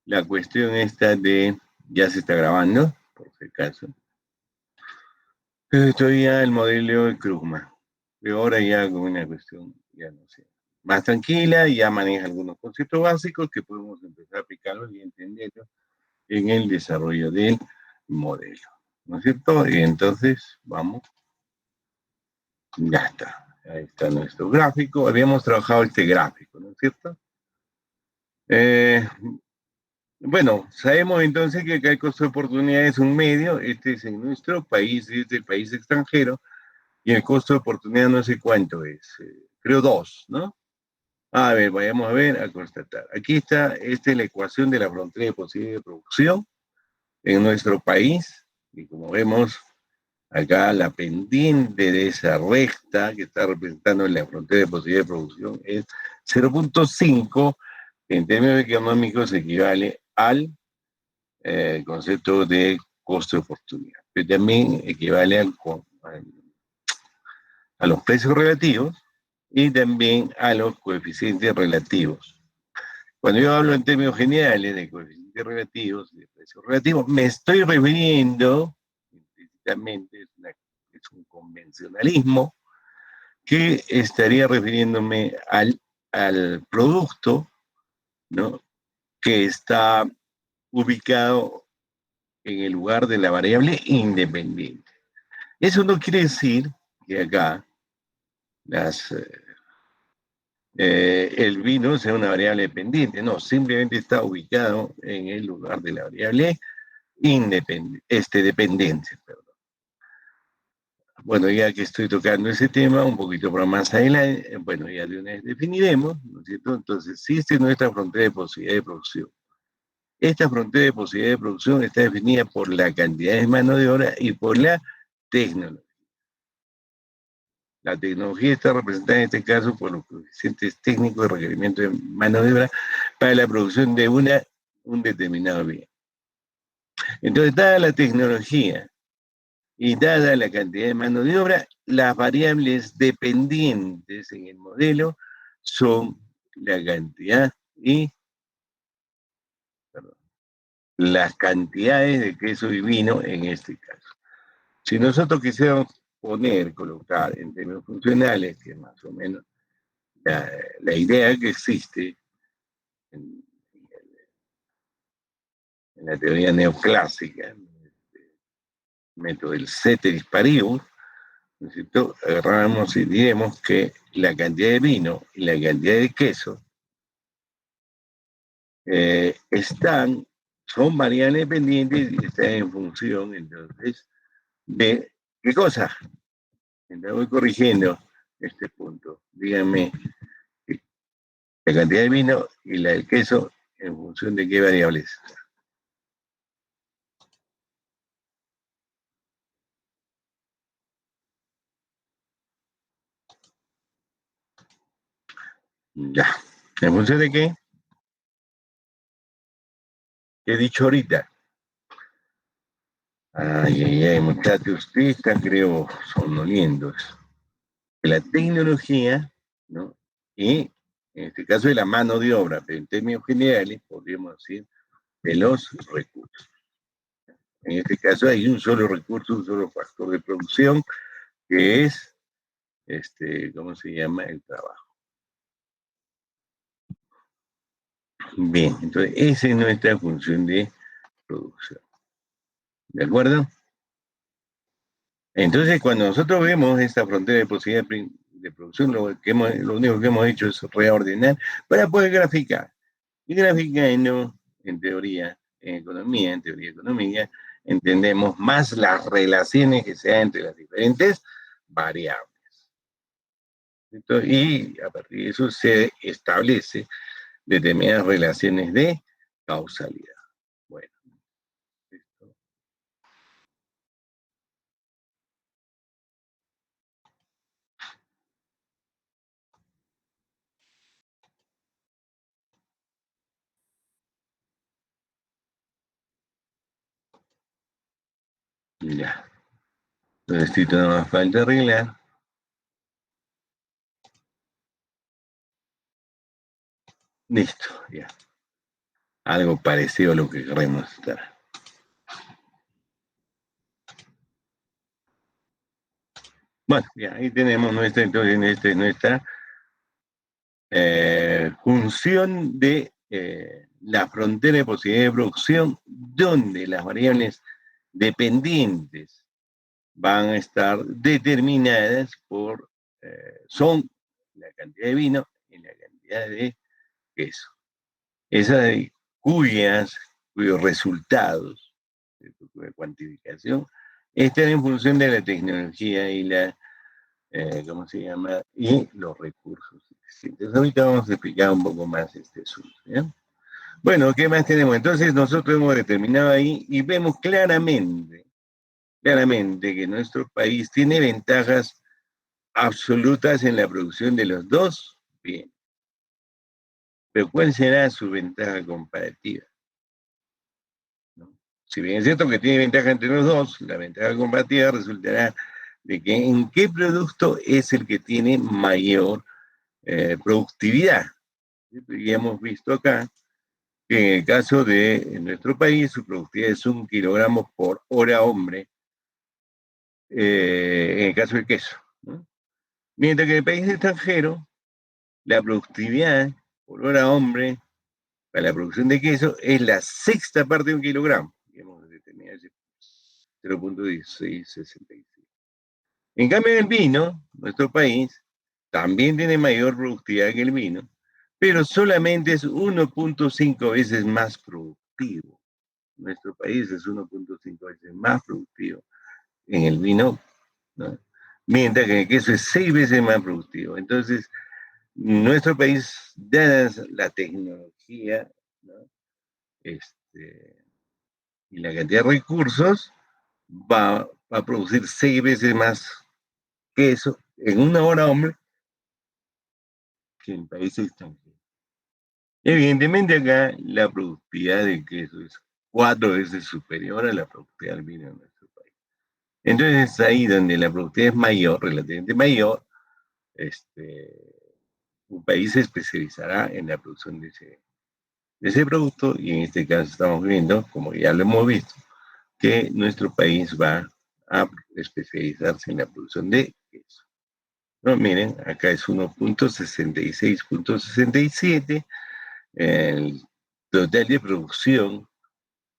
la cuestión esta de, ya se está grabando, por si acaso. Estoy ya el modelo de Krugman. Pero ahora ya con una cuestión, ya no sé, más tranquila, ya maneja algunos conceptos básicos que podemos empezar a aplicarlos y entenderlos en el desarrollo del modelo. ¿No es cierto? Y entonces, vamos. Ya está. Ahí está nuestro gráfico. Habíamos trabajado este gráfico, ¿no es cierto? Bueno, sabemos entonces que acá el costo de oportunidad es un medio, este es en nuestro país, es del país extranjero, y el costo de oportunidad no sé cuánto es, creo 2, ¿no? A ver, vayamos a ver, a constatar. Aquí está, esta es la ecuación de la frontera de posibilidad de producción en nuestro país, y como vemos, acá la pendiente de esa recta que está representando la frontera de posibilidad de producción es 0.5, que en términos económicos equivale al concepto de costo de oportunidad, pero también equivale a los precios relativos y también a los coeficientes relativos. Cuando yo hablo en términos generales de coeficientes relativos, de precios relativos, me estoy refiriendo, implícitamente, es un convencionalismo, que estaría refiriéndome al producto, ¿no?, que está ubicado en el lugar de la variable independiente. Eso no quiere decir que acá el vino sea una variable dependiente, no, simplemente está ubicado en el lugar de la variable dependencia. Perdón. Bueno, ya que estoy tocando ese tema, un poquito más adelante, bueno, ya de una vez definiremos, ¿no es cierto? Entonces, si esta es nuestra frontera de posibilidad de producción. Esta frontera de posibilidad de producción está definida por la cantidad de mano de obra y por la tecnología. La tecnología está representada en este caso por los coeficientes técnicos de requerimiento de mano de obra para la producción de un determinado bien. Entonces, dada la tecnología y dada la cantidad de mano de obra, las variables dependientes en el modelo son la cantidad y las cantidades de queso y vino en este caso. Si nosotros quisiéramos colocar en términos funcionales, que más o menos la idea que existe en la teoría neoclásica, el método del ceteris paribus, ¿no es cierto?, agarramos y diremos que la cantidad de vino y la cantidad de queso son variables dependientes y están en función, entonces, de ¿qué cosa? Entonces voy corrigiendo este punto. Díganme la cantidad de vino y la del queso en función de qué variables. Ya. ¿En función de qué? ¿Qué he dicho ahorita? Ay, muchachos, ustedes están, creo, somnolientos. La tecnología, ¿no?, y en este caso de la mano de obra, pero en términos generales podríamos decir de los recursos. En este caso hay un solo recurso, un solo factor de producción, que es, ¿cómo se llama? El trabajo. Bien, entonces esa es nuestra función de producción. ¿De acuerdo? Entonces, cuando nosotros vemos esta frontera de posibilidad de producción, lo único que hemos hecho es reordenar para poder graficar. Y graficando, en teoría, en teoría económica, entendemos más las relaciones que se dan entre las diferentes variables. Y a partir de eso se establece determinadas relaciones de causalidad. Bueno, esto. Ya. Entonces, esto no más falta arreglar. Listo, ya. algo parecido a lo que queremos estar. Bueno, ya ahí tenemos nuestra, entonces, nuestra función de la frontera de posibilidad de producción, donde las variables dependientes van a estar determinadas por, son la cantidad de vino y la cantidad de queso. Esas cuyos resultados de cuantificación están en función de la tecnología y la, ¿cómo se llama? Y los recursos existentes. Ahorita vamos a explicar un poco más este asunto, ¿ya? Bueno, ¿qué más tenemos? Entonces nosotros hemos determinado ahí y vemos claramente que nuestro país tiene ventajas absolutas en la producción de los dos bienes. Pero ¿cuál será su ventaja comparativa? ¿No? Si bien es cierto que tiene ventaja entre los dos, la ventaja comparativa resultará de que en qué producto es el que tiene mayor productividad. Y hemos visto acá que en el caso de nuestro país, su productividad es 1 kilogramo por hora hombre, en el caso del queso, ¿no? Mientras que en el país extranjero, la productividad por hora hombre para la producción de queso es la sexta parte de 1 kilogramo. Digamos, determinado 0.1666. En cambio, en el vino, nuestro país también tiene mayor productividad que el vino, pero solamente es 1.5 veces más productivo. Nuestro país es 1.5 veces más productivo en el vino, ¿no? Mientras que el queso es 6 veces más productivo. Entonces, nuestro país, dada la tecnología, ¿no? Y la cantidad de recursos, va a producir 6 veces más queso en una hora, hombre, que en países extranjeros. Evidentemente acá la productividad del queso es 4 veces superior a la productividad del vino en nuestro país. Entonces es ahí donde la productividad es mayor, relativamente mayor, un país se especializará en la producción de ese producto y en este caso estamos viendo, como ya lo hemos visto, que nuestro país va a especializarse en la producción de queso. No, miren, acá es 1.66.67 el total de producción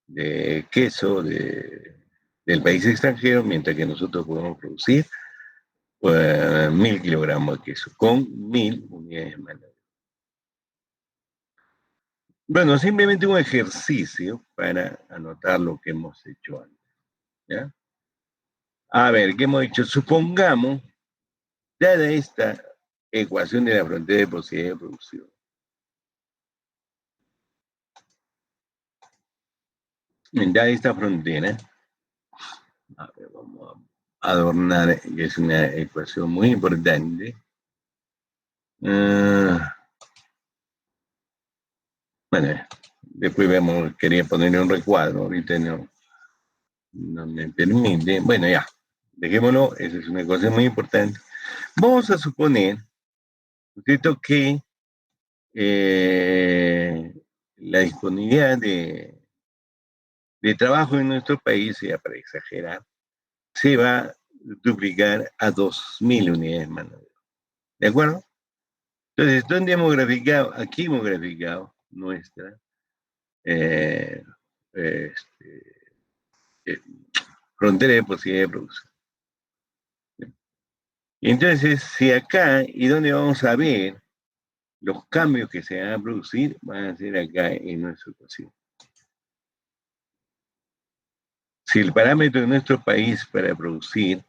de queso del país extranjero, mientras que nosotros podemos producir 1.000 kilogramos de queso con 1.000 unidades de mano. Bueno, simplemente un ejercicio para anotar lo que hemos hecho antes, ¿ya? A ver, ¿qué hemos hecho? Supongamos, dada esta ecuación de la frontera de posibilidad de producción, dada esta frontera, a ver, vamos a adornar, que es una ecuación muy importante. Bueno, después vemos, quería ponerle un recuadro, ahorita no me permite. Bueno, ya, dejémoslo, esa es una ecuación muy importante. Vamos a suponer, ¿cierto?, que la disponibilidad de trabajo en nuestro país, ya para exagerar, se va a duplicar a 2.000 unidades de mano de obra. ¿De acuerdo? Entonces, ¿dónde hemos graficado? Aquí hemos graficado nuestra eh, este, eh, frontera de posibilidad de producción. Y entonces, si acá, ¿y dónde vamos a ver los cambios que se van a producir? Van a ser acá en nuestra ecuación. Si el parámetro de nuestro país para producir,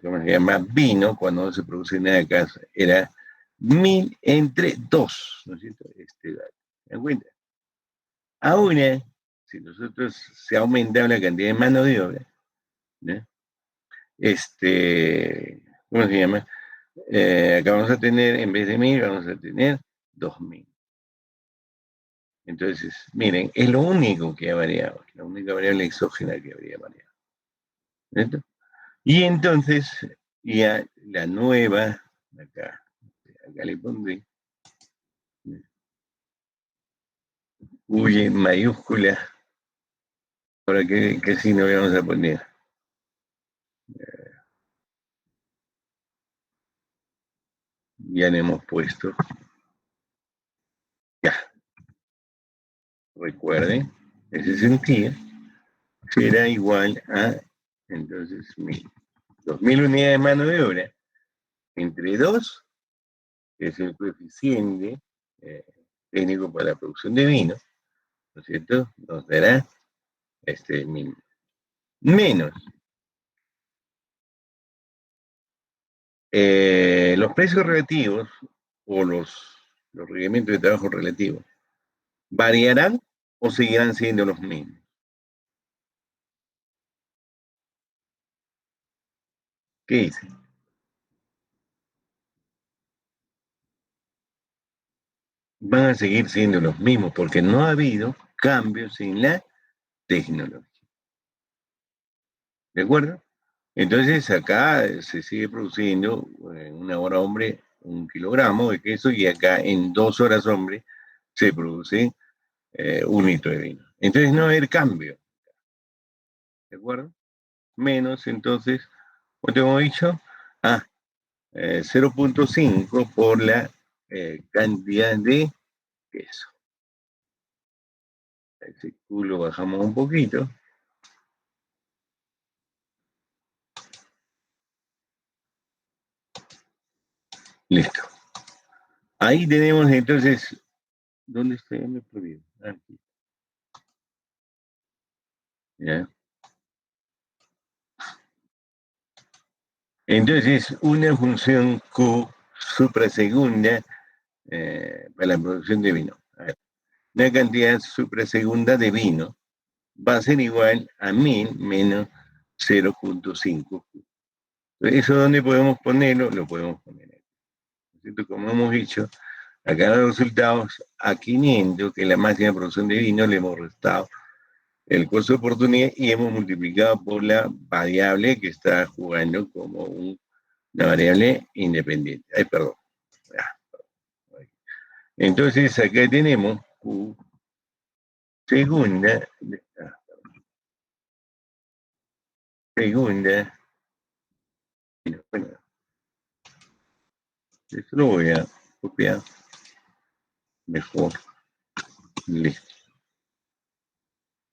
¿cómo se llama? Vino, cuando no se produce nada acá, era 1.000 entre 2, ¿no es cierto? ¿Se dan cuenta? Ahora, si nosotros se ha aumentado la cantidad de mano de obra, ¿no? ¿Cómo se llama? Acá vamos a tener, en vez de 1.000, vamos a tener 2.000. Entonces, miren, es lo único que ha variado, la única variable exógena que habría variado. ¿Cierto? Y entonces, ya la nueva, acá le pondré, Uy en mayúscula. ¿Ahora qué signo le vamos a poner? Ya le hemos puesto. Ya, recuerden, ese sentido será igual a, entonces, 2.000 unidades de mano de obra entre 2, que es el coeficiente eh, técnico para la producción de vino, ¿no es cierto? Nos dará este mismo. Menos los precios relativos o los reglamentos de trabajo relativos variarán o seguirán siendo los mismos. ¿Qué dice? Van a seguir siendo los mismos porque no ha habido cambios en la tecnología. ¿De acuerdo? Entonces acá se sigue produciendo en una hora hombre 1 kilogramo de queso y acá en 2 horas hombre se produce 1 litro de vino. Entonces no va a haber cambio. ¿De acuerdo? Menos entonces, ¿cuánto hemos dicho? Ah, 0.5 por la cantidad de queso. Ese culo bajamos un poquito. Listo. Ahí tenemos entonces, ¿dónde está? Ya me perdí. Aquí. ¿Ya? Entonces, una función Q suprasegunda para la producción de vino. A ver, una cantidad suprasegunda de vino va a ser igual a 1000 menos 0.5. ¿Eso dónde podemos ponerlo? Lo podemos poner ahí. Como hemos dicho, acá los resultados a 500, que es la máxima producción de vino, le hemos restado el costo de oportunidad y hemos multiplicado por la variable que está jugando como una variable independiente. Ay, perdón. Entonces acá tenemos Q segunda, segunda, bueno, eso lo voy a copiar mejor. Listo.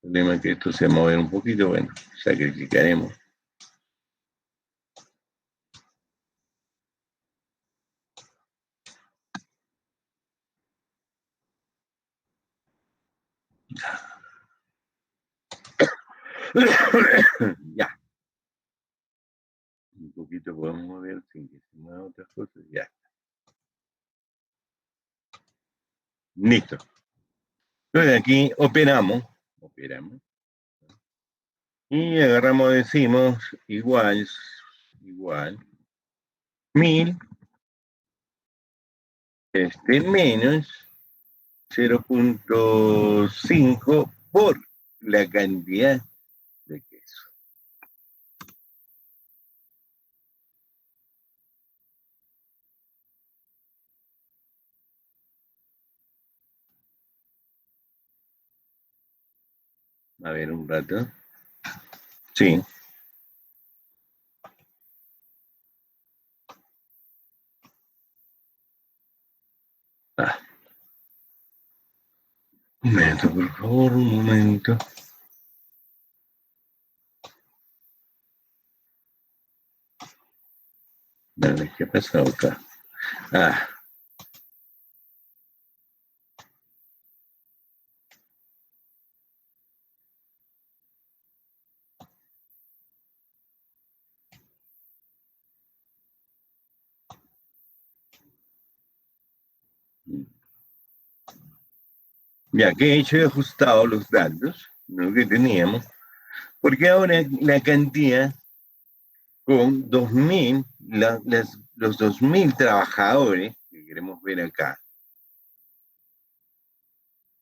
El problema es que esto se va a mover un poquito, bueno, sacrificaremos. Ya. Un poquito podemos mover sin que se muevan otras cosas. Ya. Listo. Entonces aquí operamos y agarramos, decimos igual 1000 menos 0.5 por la cantidad de queso. A ver un rato. Sí. Ah, un momento, por favor, un momento. Dale, ¿qué ha pasado acá? Ah, ya que he hecho y ajustado los datos, lo que teníamos, porque ahora la cantidad con 2000, los 2000 trabajadores que queremos ver acá,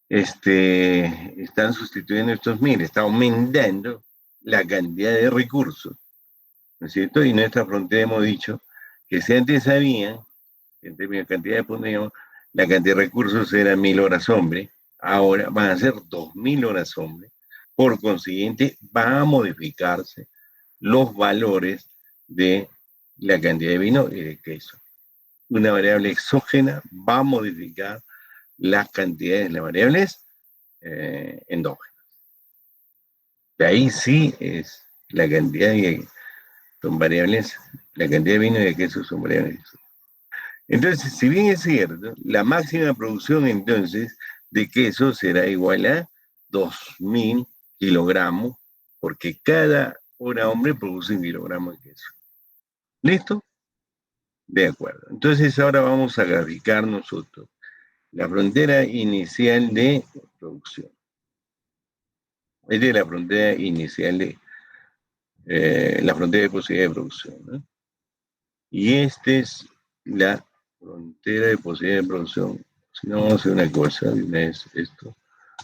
están sustituyendo estos 1000, está aumentando la cantidad de recursos, ¿no es cierto? Y en nuestra frontera hemos dicho que si antes había, en términos de cantidad de poníamos, la cantidad de recursos era 1000 horas hombre, ahora van a ser 2.000 horas hombre. Por consiguiente, van a modificarse los valores de la cantidad de vino y de queso. Una variable exógena va a modificar las cantidades de las variables endógenas. De ahí sí es la cantidad de, son variables, la cantidad de vino y de queso son variables. Entonces, si bien es cierto, la máxima producción entonces de queso será igual a 2.000 kilogramos, porque cada hora hombre produce un kilogramo de queso. ¿Listo? De acuerdo. Entonces ahora vamos a graficar nosotros la frontera inicial de producción. Esta es la frontera inicial de la frontera de posibilidad de producción, ¿no? Y esta es la frontera de posibilidad de producción. Si no, vamos a hacer una cosa, de una vez esto,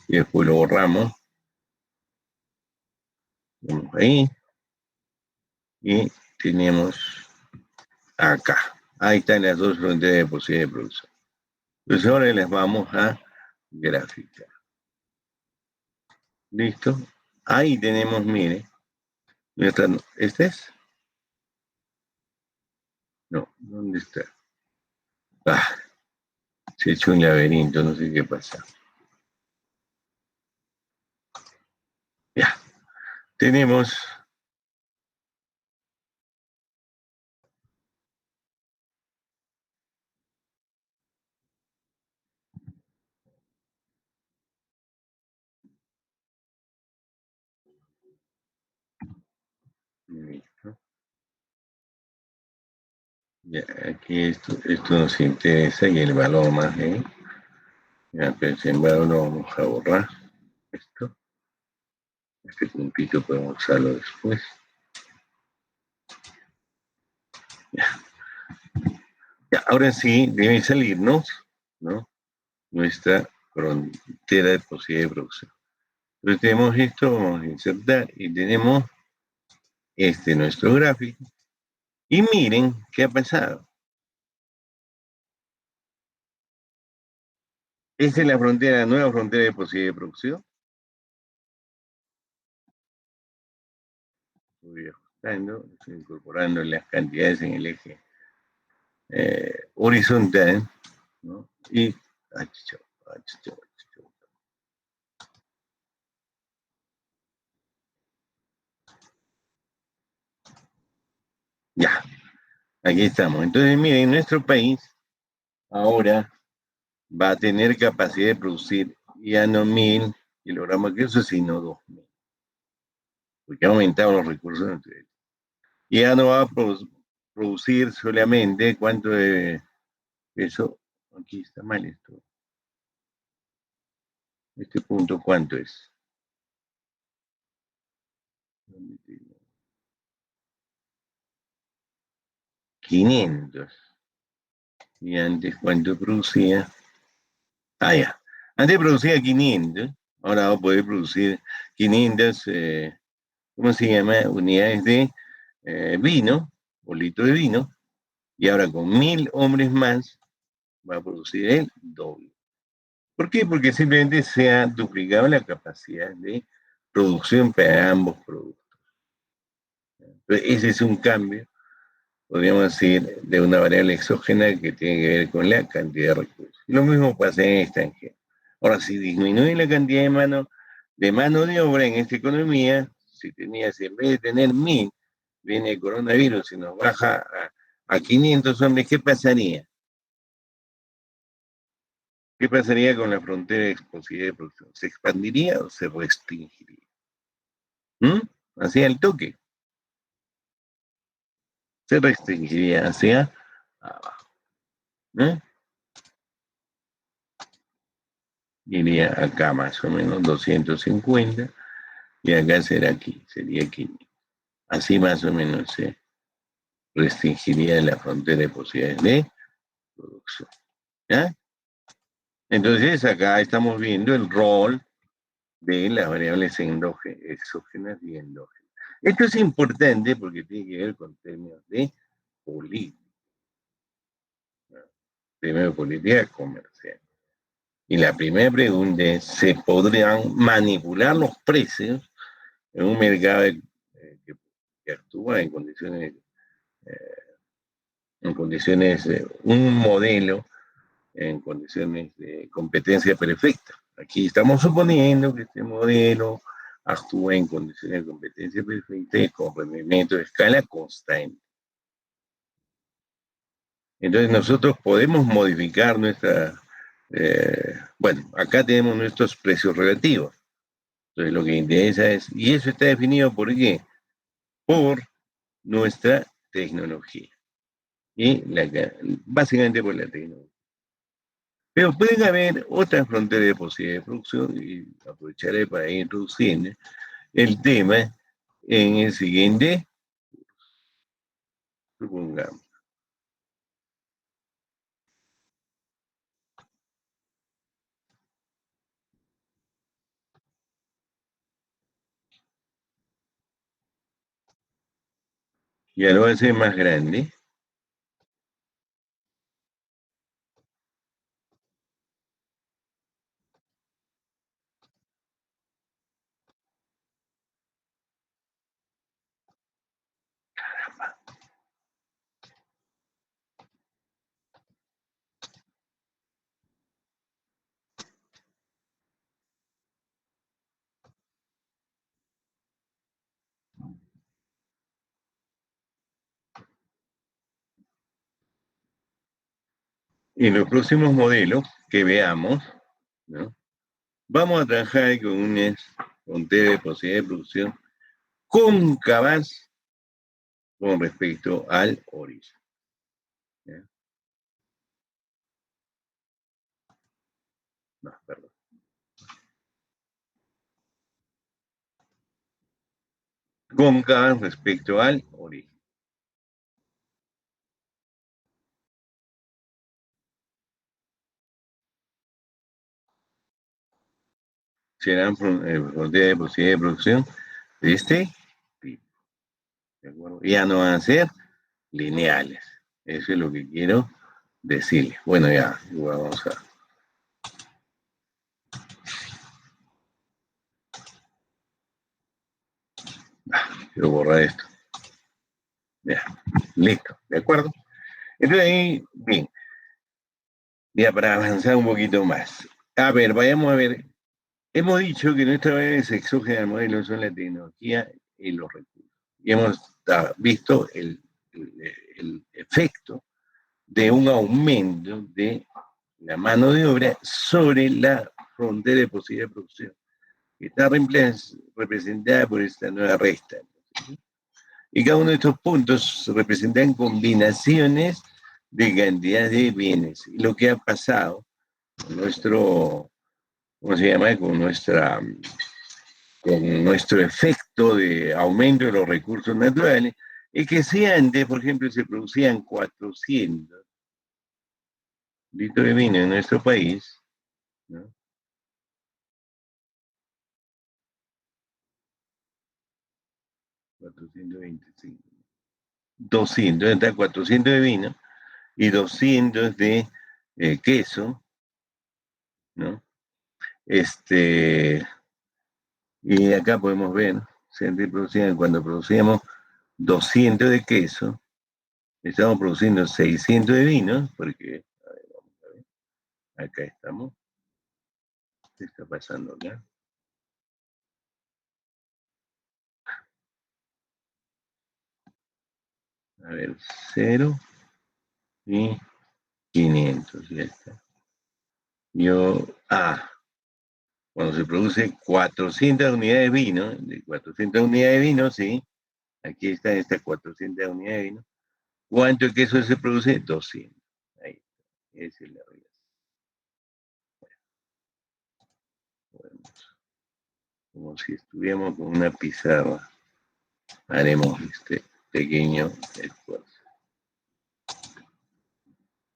y después lo borramos. Vamos ahí, y tenemos acá. Ahí están las dos fronteras de posibilidad de producción. Entonces ahora las vamos a graficar. ¿Listo? Ahí tenemos, mire, nuestra, ¿este es? No, ¿dónde está? Ah, se echó un laberinto, no sé qué pasa. Ya, tenemos listo. Ya, aquí esto nos interesa y el valor más bien. Ya, pero sin embargo lo vamos a borrar. Esto, este puntito podemos usarlo después. Ya, ya, ahora sí debe salirnos, ¿no? Nuestra frontera de posibilidad de producción. Entonces tenemos esto, vamos a insertar y tenemos nuestro gráfico. Y miren qué ha pasado. Esta es la frontera, la nueva frontera de posibilidad de producción. Voy ajustando, estoy incorporando las cantidades en el eje horizontal, ¿no? Y achicho, achicho, achicho. Ya, aquí estamos. Entonces, miren, nuestro país ahora va a tener capacidad de producir ya no 1.000 kilogramos de queso, sino 2.000, porque ha aumentado los recursos naturales. Y ya no va a producir solamente cuánto de eso, aquí está mal esto, este punto, ¿cuánto es? 500. Y antes, ¿cuánto producía? Ah, ya. Antes producía 500, ahora va a poder producir 500, ¿cómo se llama? Unidades de vino, o litro de vino, y ahora con 1.000 hombres más va a producir el doble. ¿Por qué? Porque simplemente se ha duplicado la capacidad de producción para ambos productos. Entonces, ese es un cambio, podríamos decir, de una variable exógena que tiene que ver con la cantidad de recursos. Lo mismo pasa en el extranjero. Ahora, si disminuye la cantidad de mano de obra en esta economía, si tenías, en vez de tener 1.000, viene el coronavirus y nos baja a 500 hombres, ¿qué pasaría? ¿Qué pasaría con la frontera de posibilidad de producción? ¿Se expandiría o se restringiría? ¿Mm? Hacia el toque. Se restringiría hacia abajo. ¿Eh? Iría acá más o menos 250 y acá será aquí, sería 500. Así más o menos se restringiría la frontera de posibilidades de producción. ¿Ya? Entonces acá estamos viendo el rol de las variables exógenas y endógenas. Esto es importante porque tiene que ver con términos de política, primero política comercial. Y la primera pregunta es, ¿se podrían manipular los precios en un mercado que actúa eh, en condiciones, un modelo en condiciones de competencia perfecta? Aquí estamos suponiendo que este modelo actúa en condiciones de competencia perfecta y con rendimiento de escala constante. Entonces nosotros podemos modificar bueno, acá tenemos nuestros precios relativos. Entonces lo que interesa es, y eso está definido por qué, por nuestra tecnología. Y básicamente por la tecnología. Pero pueden haber otras fronteras de posibilidad de producción y aprovecharé para ir introduciendo el tema en el siguiente, supongamos. Ya lo hace más grande. En los próximos modelos que veamos, ¿no? Vamos a trabajar con una frontera de posibilidad de producción cóncavas con respecto al origen. ¿Ya? No, perdón. Cóncavas respecto al origen. Serán fronteras de posibilidad de producción de este tipo. ¿De acuerdo? Ya no van a ser lineales. Eso es lo que quiero decirles. Bueno, ya, vamos a. Quiero borrar esto. Ya, listo, ¿de acuerdo? Entonces ahí, bien, ya para avanzar un poquito más. A ver, vayamos a ver. Hemos dicho que nuestra variable exógena del modelo son la tecnología y los recursos. Y hemos visto el efecto de un aumento de la mano de obra sobre la frontera de posibilidad de producción, que está representada por esta nueva resta. Y cada uno de estos puntos representan combinaciones de cantidad de bienes. Y lo que ha pasado con nuestro, ¿cómo se llama? Con nuestro efecto de aumento de los recursos naturales, es que si antes, por ejemplo, se producían 400 litros de vino en nuestro país, ¿no? 425. 200, está 400 de vino y 200 de queso, ¿no? Este, y acá podemos ver, cuando producíamos 200 de queso, estamos produciendo 600 de vino, porque, a ver, vamos a ver, acá estamos, ¿qué está pasando acá? A ver, 0 y 500, ya está. Cuando se produce 400 unidades de vino, de 400 unidades de vino, sí, aquí están estas 400 unidades de vino. ¿Cuánto queso se produce? 200. Ahí, esa es la regla. Como si estuviéramos con una pizarra, haremos este pequeño esfuerzo.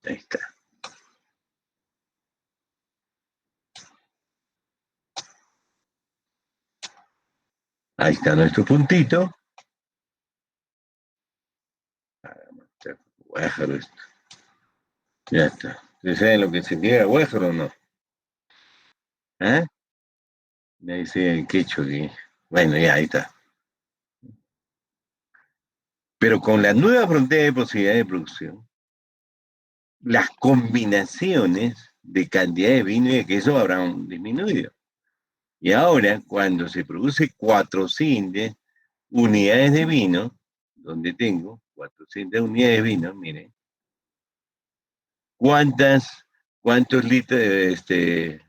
Ahí está. Ahí está nuestro puntito. Guájaro esto. Ya está. ¿Ustedes saben lo que significa guájaro o no? ¿Ah? Me dice el quecho que, bueno, ya ahí está. Pero con la nueva frontera de posibilidad de producción, las combinaciones de cantidad de vino y de queso habrán disminuido. Y ahora, cuando se produce 400 unidades de vino, donde tengo 400 unidades de vino, miren, ¿cuántas, cuántos litros de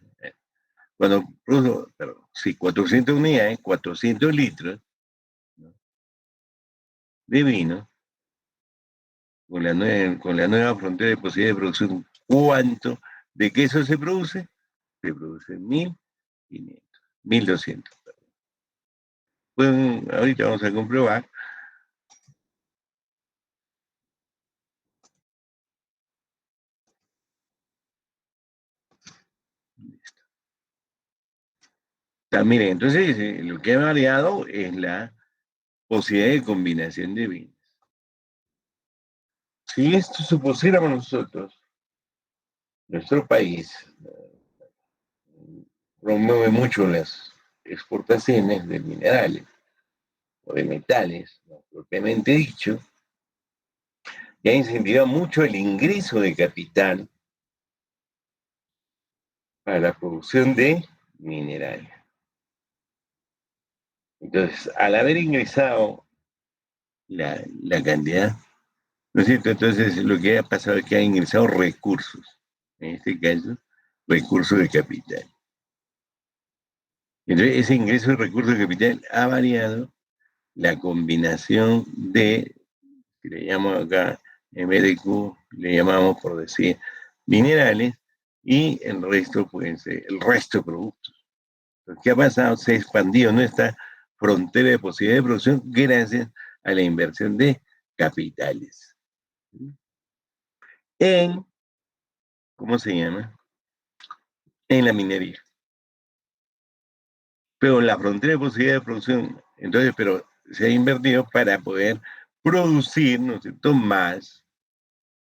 cuando produjo, perdón, sí, 400 unidades, 400 litros, ¿no?, de vino, con la nueva frontera de posibilidad de producción, ¿cuánto de queso se produce? Se produce 1.500, 1.200. Pues ahorita vamos a comprobar. Miren, entonces lo que ha variado es la posibilidad de combinación de vinos. Si esto supusiéramos nosotros, nuestro país promueve mucho las exportaciones de minerales o de metales, ¿no?, propiamente dicho, y ha incentivado mucho el ingreso de capital para la producción de minerales. Entonces, al haber ingresado la cantidad, ¿no es cierto? Entonces, lo que ha pasado es que ha ingresado recursos, en este caso, recursos de capital. Entonces, ese ingreso de recursos de capital ha variado la combinación de, que le llamamos acá, en vez de Q, le llamamos, por decir, minerales, y el resto pueden ser el resto de productos. Entonces, ¿qué ha pasado? Se ha expandido nuestra frontera de posibilidad de producción gracias a la inversión de capitales. En, ¿cómo se llama? En la minería. Pero la frontera de posibilidad de producción, entonces, pero se ha invertido para poder producir, ¿no es cierto?, más,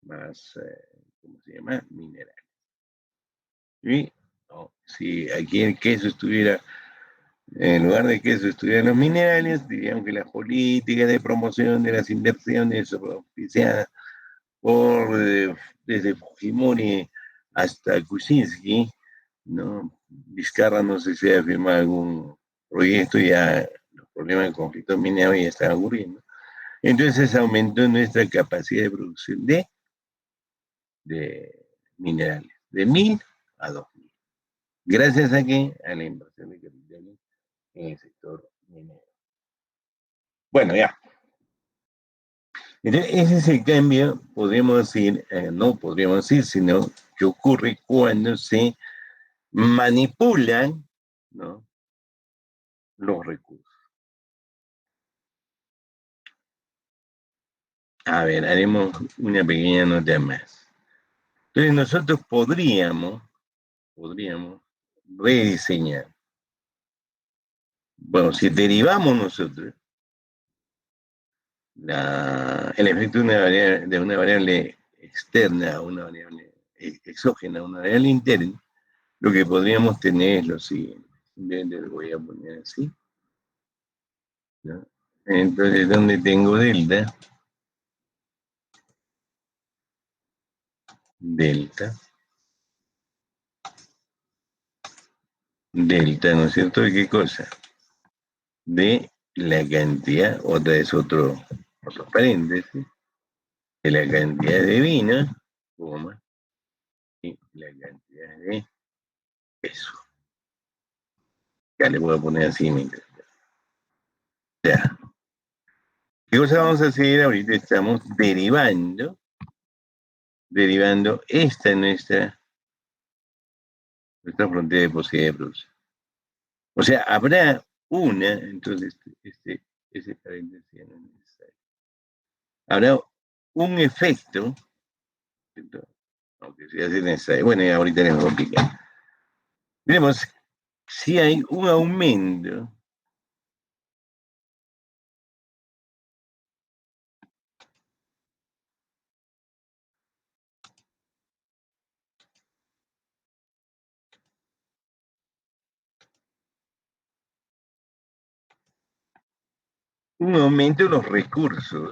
¿cómo se llama? Mineral. ¿Sí? No, si aquí el queso estuviera, en lugar de queso estuvieran los minerales, diríamos que las políticas de promoción de las inversiones oficiadas por desde Fujimori hasta Kuczynski, ¿no? Vizcarra no sé si ha firmado algún proyecto, ya los problemas de conflicto minero ya están ocurriendo. Entonces aumentó nuestra capacidad de producción de minerales, de 1.000 a 2.000. Gracias a qué? A la inversión de capitales en el sector minero. Bueno, ya. Entonces, ese es el cambio, podríamos decir, no podríamos decir, sino que ocurre cuando se manipulan, ¿no?, los recursos. A ver, haremos una pequeña nota más. Entonces nosotros podríamos rediseñar. Bueno, si derivamos nosotros el efecto de una variable externa a una variable exógena, a una variable interna, lo que podríamos tener es lo siguiente. Simplemente lo voy a poner así, ¿no? Entonces, ¿dónde tengo delta? Delta, delta, ¿no es cierto? ¿De qué cosa? De la cantidad, otra vez otro paréntesis, de la cantidad de vino, coma, y la cantidad de peso. Ya le voy a poner así mientras. Ya. ¿Qué cosa vamos a hacer ahorita? Estamos derivando esta nuestra frontera de posibilidad de producción. O sea, habrá una, entonces, ese paréntesis no es necesario. Habrá un efecto, ¿cierto?, aunque sea necesario. Bueno, ahorita les voy a explicar. Veremos si hay un aumento un aumento de los recursos,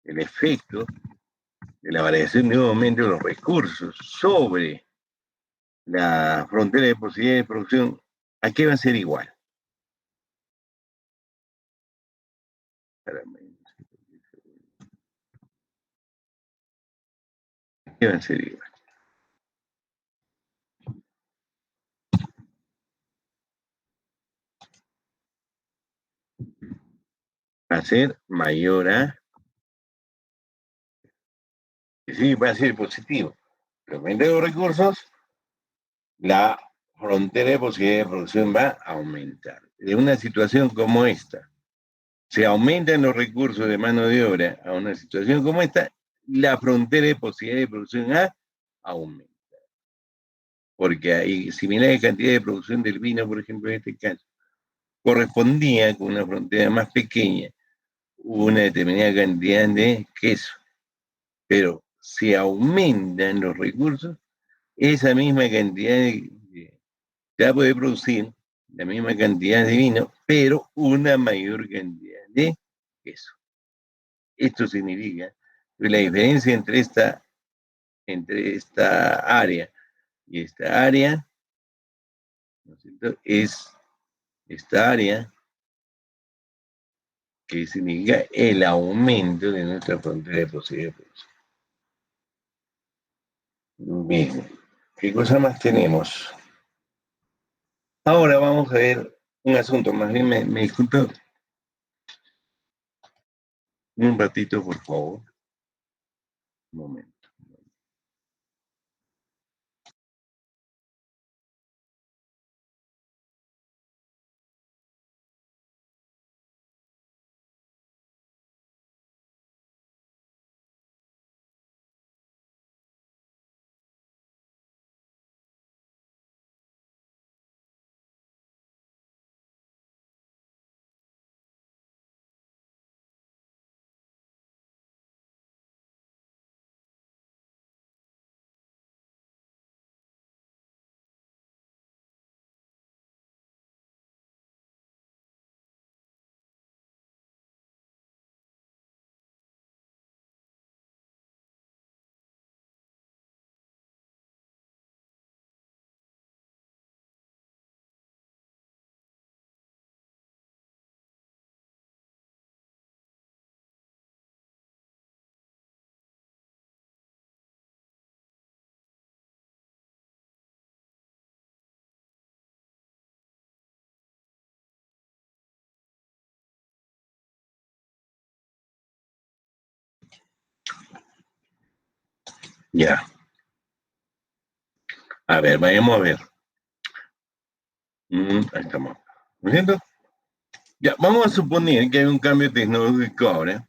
el efecto de la variación de un aumento de los recursos sobre la frontera de posibilidades de producción, ¿a qué va a ser igual? ¿A qué va a ser igual? Va a ser mayor a, sí, va a ser positivo. El aumento de los recursos, la frontera de posibilidades de producción va a aumentar. En una situación como esta, se aumentan los recursos de mano de obra a una situación como esta, la frontera de posibilidades de producción aumenta. Porque hay similares cantidades de producción del vino, por ejemplo, en este caso, correspondía con una frontera más pequeña, una determinada cantidad de queso. Pero si aumentan los recursos, esa misma cantidad se va a poder producir la misma cantidad de vino, pero una mayor cantidad de queso. Esto significa que la diferencia entre esta área y esta área, ¿no es cierto?, es esta área que significa el aumento de nuestra frontera de posibilidades. Bien, ¿qué cosa más tenemos? Ahora vamos a ver un asunto, más bien me disculpo un ratito, por favor. Un momento. Ya, a ver, vayamos a ver. Ahí estamos. ¿Me siento? Ya, vamos a suponer que hay un cambio tecnológico ahora.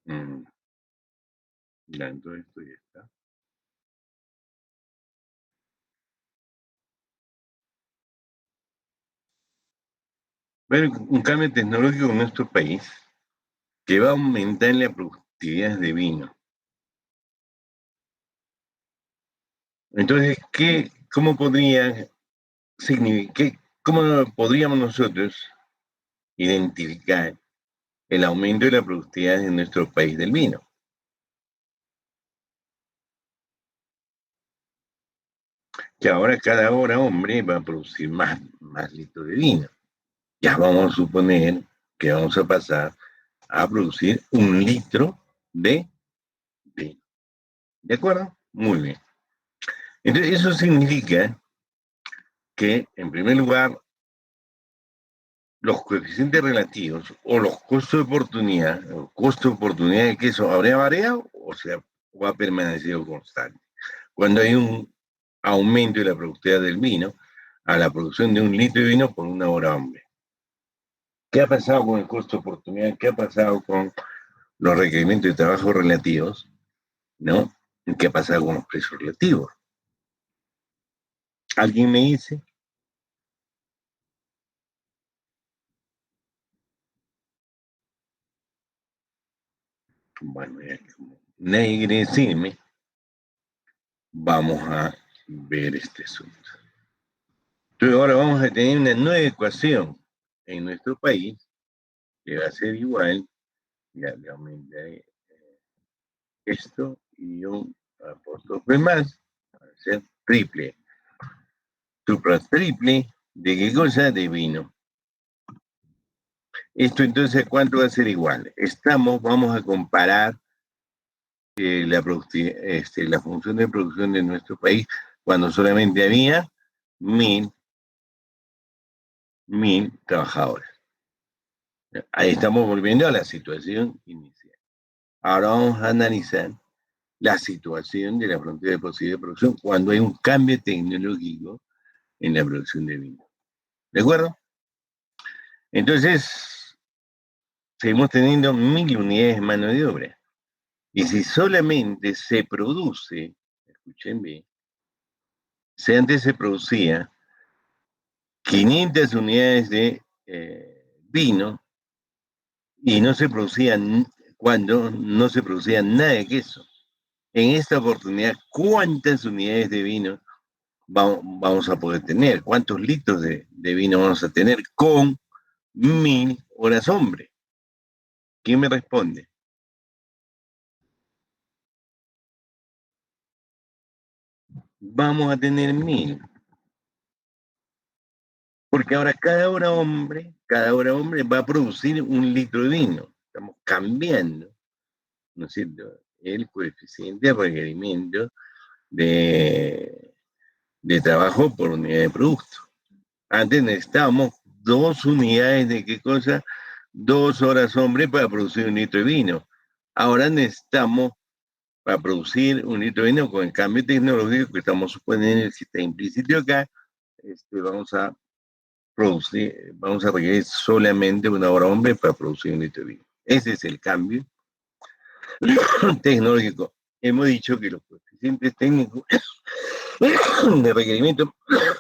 Mm, ya, entonces esto ya está. Va a haber un cambio tecnológico en nuestro país que va a aumentar la productividad de vino. Entonces, cómo podría significar, cómo podríamos nosotros identificar el aumento de la productividad en nuestro país del vino? Que ahora cada hora, hombre, va a producir más litros de vino. Ya vamos a suponer que vamos a pasar a producir 1 litro de vino. ¿De acuerdo? Muy bien. Entonces, eso significa que, en primer lugar, los coeficientes relativos o los costos de oportunidad, el costo de oportunidad de queso, ¿habría variado o sea, o ha permanecido constante? Cuando hay un aumento de la productividad del vino a la producción de 1 litro de vino por 1 hora hombre. ¿Qué ha pasado con el costo de oportunidad? ¿Qué ha pasado con los requerimientos de trabajo relativos? ¿No? ¿Qué ha pasado con los precios relativos? ¿Alguien me dice? Bueno, ya como nadie quiere decirme, vamos a ver este asunto. Entonces ahora vamos a tener una nueva ecuación. en nuestro país, que va a ser igual, ya le aumentaré esto y un apóstrofe más, va a ser triple. Supra triple, ¿de qué cosa? De vino. Esto entonces, ¿cuánto va a ser igual? Vamos a comparar la función de producción de nuestro país cuando solamente había mil trabajadores. Ahí estamos volviendo a la situación inicial. Ahora vamos a analizar la situación de la frontera de posibilidad de producción cuando hay un cambio tecnológico en la producción de vino. ¿De acuerdo? Entonces, seguimos teniendo 1000 unidades de mano de obra. Y si solamente se produce, escuchen bien, si antes se producía 500 unidades de vino y no se producían, cuando no se producía nada de queso. En esta oportunidad, ¿cuántas unidades de vino vamos a poder tener? ¿Cuántos litros de vino vamos a tener con 1000 horas hombre? ¿Quién me responde? Vamos a tener 1000. Porque ahora cada hora hombre va a producir un litro de vino. Estamos cambiando, ¿no es cierto?, el coeficiente de requerimiento de trabajo por unidad de producto. Antes necesitábamos 2 unidades de qué cosa, 2 horas hombre para producir un litro de vino. Ahora necesitamos, para producir un litro de vino, con el cambio tecnológico que estamos suponiendo, que está implícito acá, vamos a requerir solamente 1 hora hombre para producir un litro de vino. Ese es el cambio tecnológico. Hemos dicho que los coeficientes técnicos de requerimiento,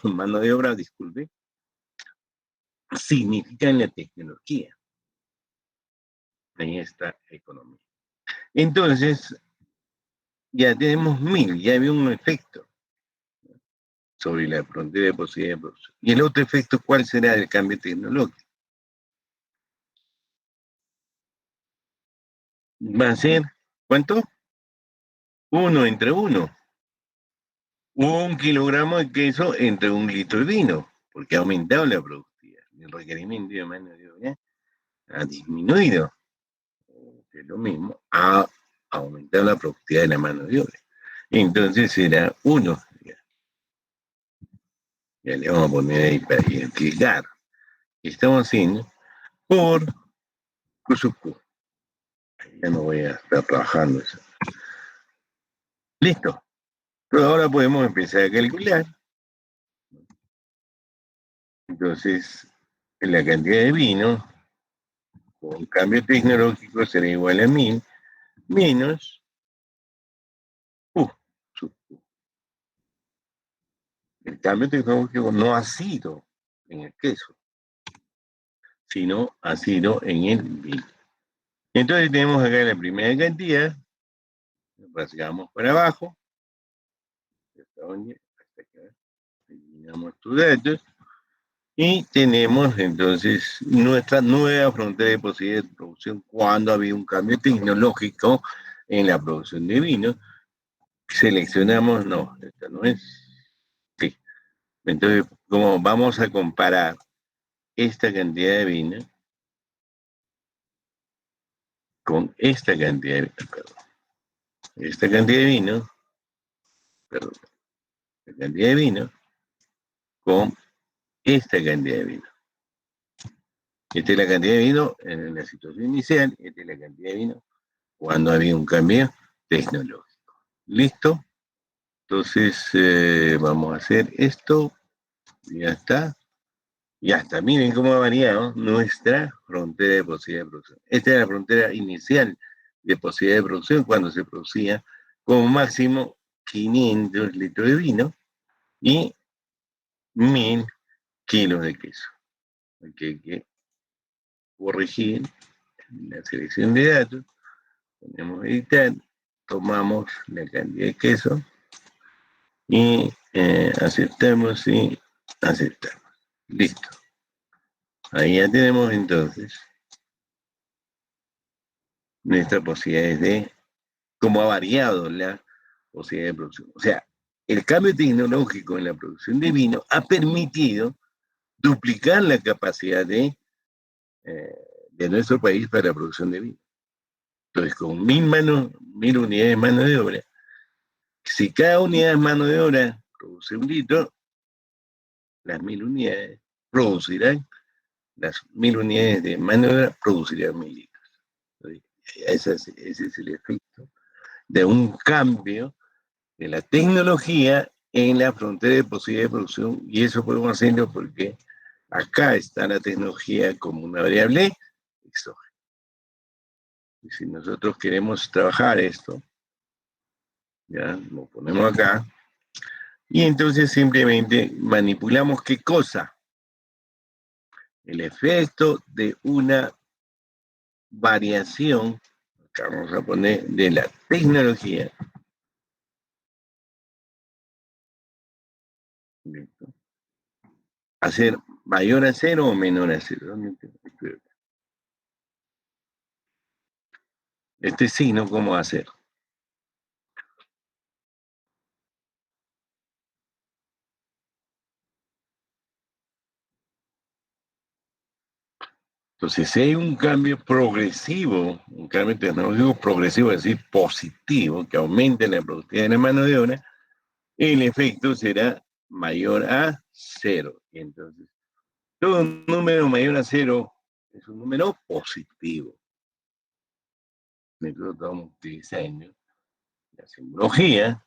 mano de obra, disculpe, significan la tecnología en esta economía. Entonces, ya tenemos 1000, ya había un efecto sobre la frontera de posibilidad de producción. Y el otro efecto, ¿cuál será el cambio tecnológico? Va a ser, ¿cuánto? 1 entre 1. 1 kilogramo de queso entre 1 litro de vino, porque ha aumentado la productividad. El requerimiento de mano de obra ha disminuido. Es lo mismo, ha aumentado la productividad de la mano de obra. Entonces será 1. Ya le vamos a poner ahí para identificar. Estamos haciendo por Q. Ya no voy a estar trabajando eso. Listo. Pero ahora podemos empezar a calcular. Entonces, la cantidad de vino con cambio tecnológico será igual a 1000 menos sub Q. El cambio tecnológico no ha sido en el queso, sino ha sido en el vino. Entonces tenemos acá la primera cantidad, rasgamos para abajo, hasta acá, eliminamos tus datos, y tenemos entonces nuestra nueva frontera de posibilidad de producción cuando había un cambio tecnológico en la producción de vino. Seleccionamos, no, esta no es, sí. Entonces, como vamos a comparar esta cantidad de vino con esta cantidad de vino, perdón. Esta cantidad de vino, perdón, la cantidad de vino con esta cantidad de vino. Esta es la cantidad de vino en la situación inicial, esta es la cantidad de vino cuando había un cambio tecnológico. ¿Listo? Entonces, vamos a hacer esto. Ya está. Ya está. Miren cómo ha variado nuestra frontera de posibilidad de producción. Esta es la frontera inicial de posibilidad de producción cuando se producía como máximo 500 litros de vino y 1000 kilos de queso. Aquí hay que corregir la selección de datos. Ponemos editar, tomamos la cantidad de queso y aceptamos y aceptamos. Listo. Ahí ya tenemos entonces nuestras posibilidades de cómo ha variado la posibilidad de producción. O sea, el cambio tecnológico en la producción de vino ha permitido duplicar la capacidad de nuestro país para la producción de vino. Entonces, con 1.000 unidades de mano de obra, si cada unidad de mano de obra produce 1 litro, las 1.000 unidades producirán, las 1.000 unidades de mano de obra producirán 1.000 litros. Ese es el efecto de un cambio de la tecnología en la frontera de posibilidad de producción, y eso podemos hacerlo porque acá está la tecnología como una variable exógena. Y si nosotros queremos trabajar esto, ya lo ponemos acá, y entonces simplemente manipulamos qué cosa, el efecto de una variación, acá vamos a poner, de la tecnología. ¿Listo? Hacer mayor a cero o menor a cero. Este signo, ¿cómo hacer? Entonces, si hay un cambio progresivo, un cambio tecnológico progresivo, es decir, positivo, que aumente la productividad de la mano de obra, el efecto será mayor a cero. Y entonces, todo número mayor a cero es un número positivo. Nosotros estamos utilizando la simbología,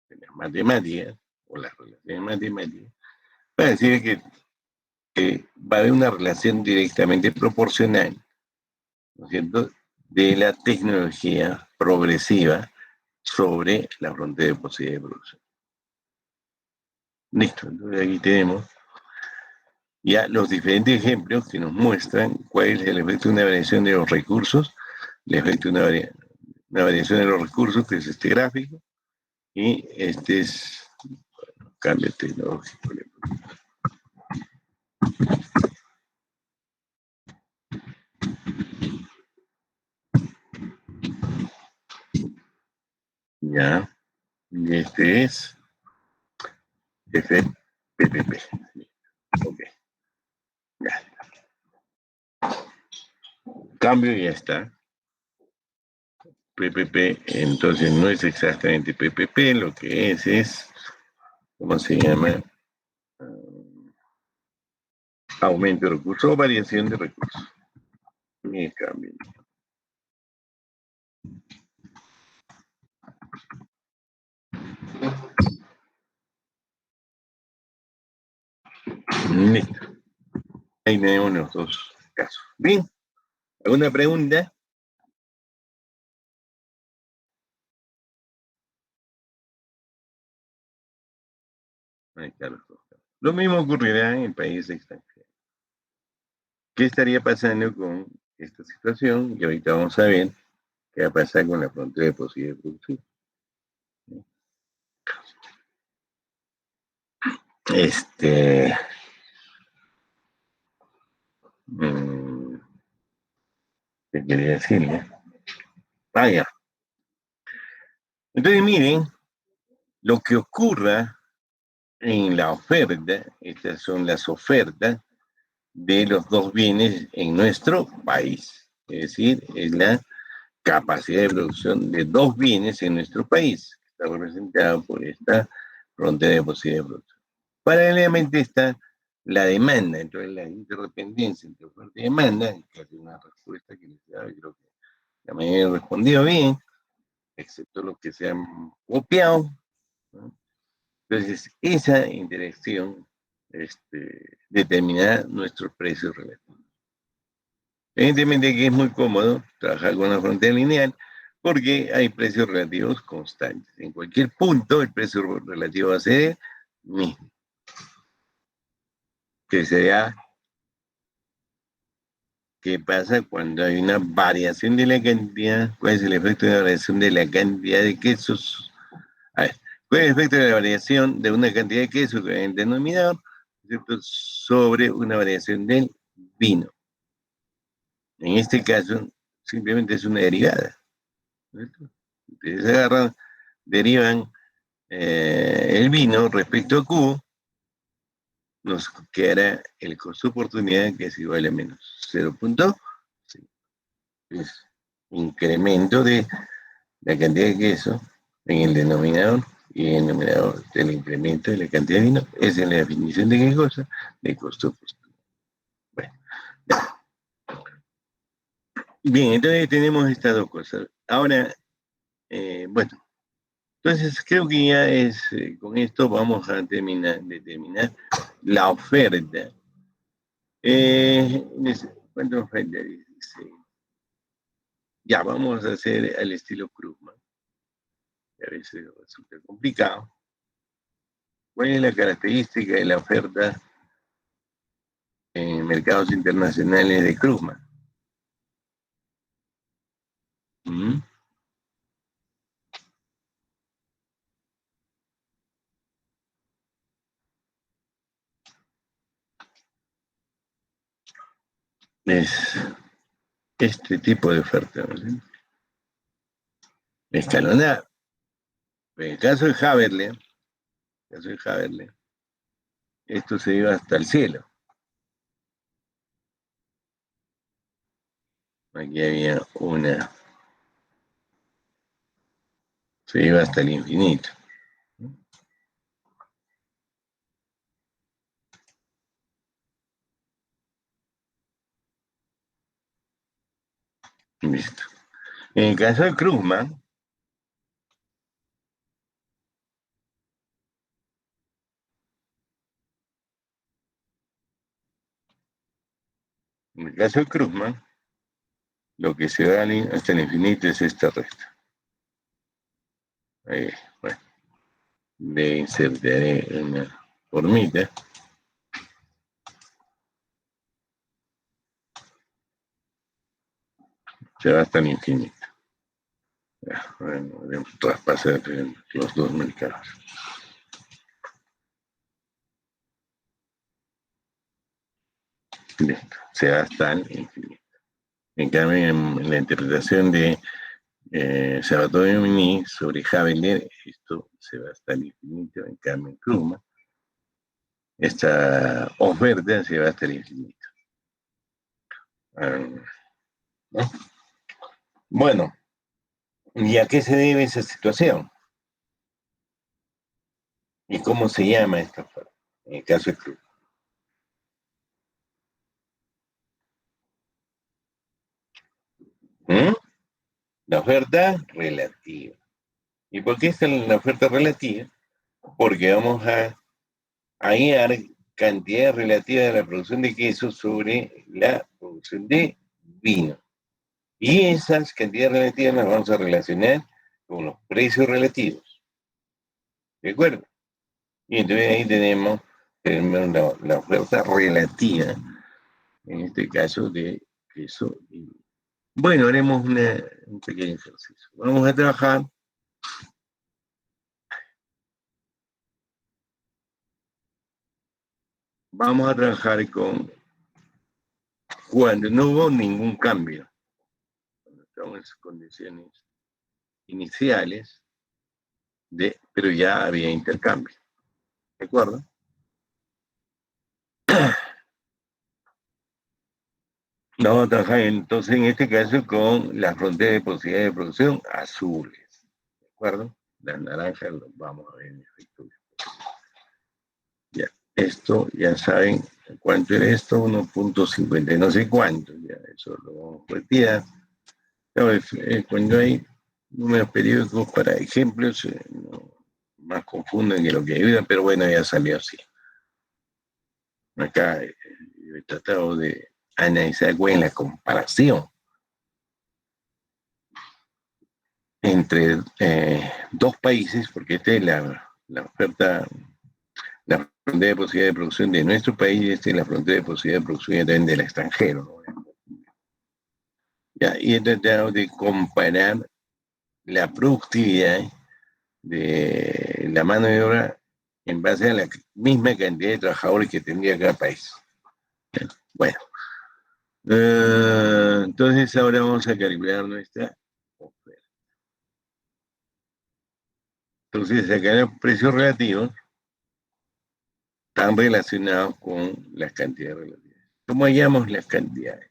de las matemáticas, o las relaciones matemáticas, para decir que va a haber una relación directamente proporcional, ¿no es cierto?, de la tecnología progresiva sobre la frontera de posibilidad de producción. Listo, entonces aquí tenemos ya los diferentes ejemplos que nos muestran cuál es el efecto de una variación de los recursos, el efecto de una variación de los recursos, que es este gráfico, y este es cambio tecnológico. Ya, y este es FPPP. Ok, ya. Cambio y ya está. PPP, entonces no es exactamente PPP, lo que es, ¿cómo se llama? Aumento de recursos o variación de recursos. Y cambio. Listo. Ahí tenemos los dos casos. Bien, ¿alguna pregunta? Ahí está los dos casos. Lo mismo ocurrirá en países extranjeros. ¿Qué estaría pasando con esta situación? Y ahorita vamos a ver qué va a pasar con la frontera de posibilidad de producción. Este. ¿Qué quería decirle? Vaya. Entonces, miren, lo que ocurra en la oferta, estas son las ofertas de los dos bienes en nuestro país. Es decir, es la capacidad de producción de dos bienes en nuestro país, que está representada por esta frontera de posibilidad de producción. Paralelamente está la demanda, entonces la interdependencia entre oferta y demanda, que es una respuesta que les da, creo que la mayoría ha respondido bien, excepto los que se han copiado, ¿no? Entonces, esa interacción determinará nuestros precios relativos. Evidentemente que es muy cómodo trabajar con una frontera lineal porque hay precios relativos constantes. En cualquier punto el precio relativo va a ser el mismo, que será qué pasa cuando hay una variación de la cantidad. ¿Cuál es el efecto de la variación de la cantidad de quesos? A ver, ¿cuál es el efecto de la variación de una cantidad de quesos en el denominador? ¿cierto?, sobre una variación del vino. En este caso, simplemente es una derivada, ¿cierto? Ustedes agarran, derivan el vino respecto a Q, nos quedará el costo de oportunidad, que es igual a menos 0.5. Es incremento de la cantidad de queso en el denominador, y en el numerador del incremento de la cantidad de vino es en la definición de qué cosa, de costo de oportunidad. Bueno, ya. Bien, entonces tenemos estas dos cosas. Ahora, bueno, entonces creo que ya es, con esto vamos a determinar la oferta. ¿Cuánto oferta dice? Ya, vamos a hacer al estilo Krugman, que a veces resulta complicado. ¿Cuál es la característica de la oferta en mercados internacionales de Krugman? ¿Mm? Es este tipo de oferta, ¿no? Escalonada. En el caso de Haberle, esto se iba hasta el cielo. Aquí había se iba hasta el infinito. Listo. En el caso de Krugman, lo que se da hasta el infinito es esta recta. Ahí, bueno, le insertaré una formita. Se va hasta el infinito. Ya, bueno, debemos traspasar los dos mercados. Listo, se va hasta el infinito. En cambio, en la interpretación de Salvatore Domini sobre Haberle, esto se va hasta el infinito. En cambio, en Krugman, esta oferta se va hasta el infinito. ¿No? Bueno, ¿y a qué se debe esa situación? ¿Y cómo se llama esta oferta? En el caso de Krugman. ¿Mm? La oferta relativa. ¿Y por qué está la oferta relativa? Porque vamos a hallar cantidad relativa de la producción de queso sobre la producción de vino. Y esas cantidades relativas las vamos a relacionar con los precios relativos. ¿De acuerdo? Y entonces ahí tenemos la oferta relativa, en este caso de queso y vino. Bueno, haremos un pequeño ejercicio. Vamos a trabajar. Vamos a trabajar con cuando no hubo ningún cambio. Cuando estamos en sus condiciones iniciales, pero ya había intercambio. ¿De acuerdo? Vamos a trabajar entonces en este caso con la frontera de posibilidad de producción azules. ¿De acuerdo? Las naranjas los vamos a ver en efecto. Ya, esto ya saben cuánto era esto, 1.50, no sé cuánto, ya eso lo vamos a retirar. Cuando hay números periódicos para ejemplos, no, más confunden que lo que ayudan, pero bueno, ya salió así. Acá he tratado de analizar cuál es la comparación entre dos países, porque esta es la oferta, la frontera de posibilidad de producción de nuestro país, y esta es la frontera de posibilidad de producción también del extranjero, ¿no? Ya, y he tratado de comparar la productividad de la mano de obra en base a la misma cantidad de trabajadores que tendría cada país. Bueno, entonces ahora vamos a calcular nuestra oferta. Entonces acá los precios relativos están relacionados con las cantidades relativas. ¿Cómo hallamos las cantidades?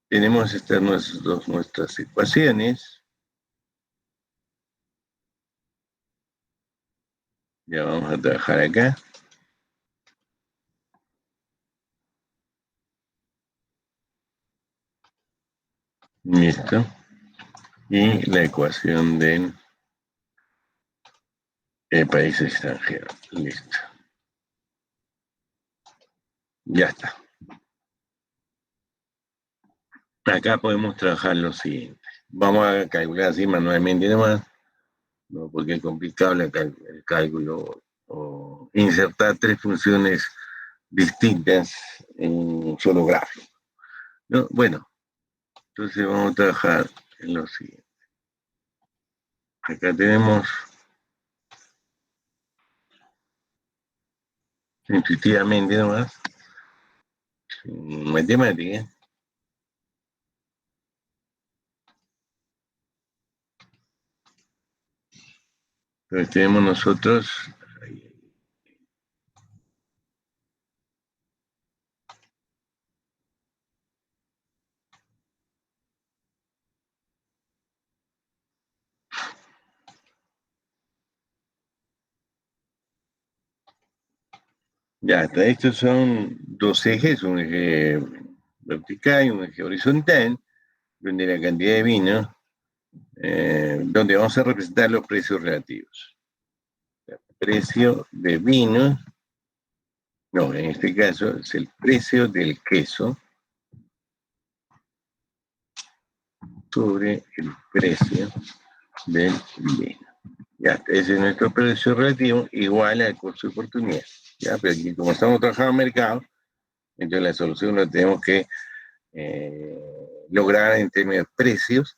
Tenemos estas nuestras ecuaciones. Ya vamos a trabajar acá. Listo. Y la ecuación del país extranjero. Listo. Ya está. Acá podemos trabajar lo siguiente. Vamos a calcular así manualmente nomás, no porque es complicado el cálculo o insertar tres funciones distintas en un solo gráfico, ¿no? Bueno, entonces vamos a trabajar en lo siguiente. Acá tenemos intuitivamente nomás, matemática. Entonces tenemos nosotros ya hasta estos son dos ejes, un eje vertical y un eje horizontal, donde la cantidad de vino, donde vamos a representar los precios relativos. El precio de vino, no, en este caso es el precio del queso sobre el precio del vino. Ya, ese es nuestro precio relativo igual al costo de oportunidad. Ya, pero aquí como estamos trabajando en mercado, entonces la solución la tenemos que lograr en términos de precios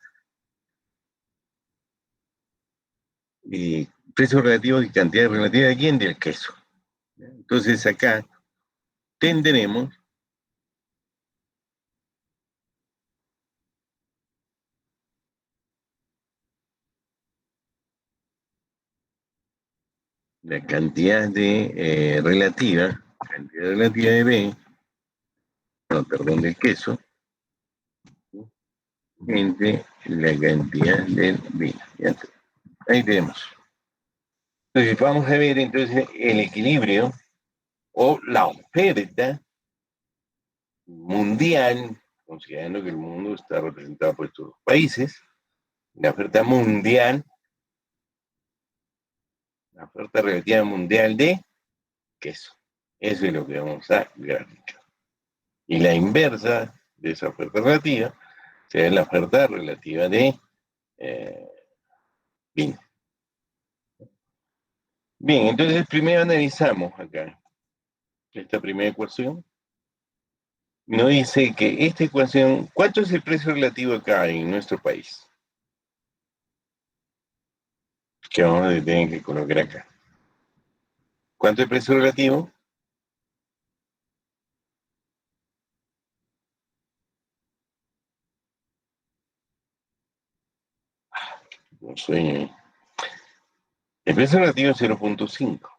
y precios relativos y cantidad relativa de quién, del queso. Entonces acá tendremos la cantidad de cantidad relativa de B, no, perdón, del queso, entre la cantidad del vino. Ya está. Ahí tenemos. Entonces vamos a ver entonces el equilibrio o la oferta mundial, considerando que el mundo está representado por estos países, la oferta mundial, la oferta relativa mundial de queso. Eso es lo que vamos a graficar. Y la inversa de esa oferta relativa será la oferta relativa de vino. Bien, entonces primero analizamos acá esta primera ecuación. Nos dice que esta ecuación, ¿cuánto es el precio relativo acá en nuestro país? Que vamos a tener que colocar acá. ¿Cuánto es el precio relativo? No sé. El precio relativo es 0,5.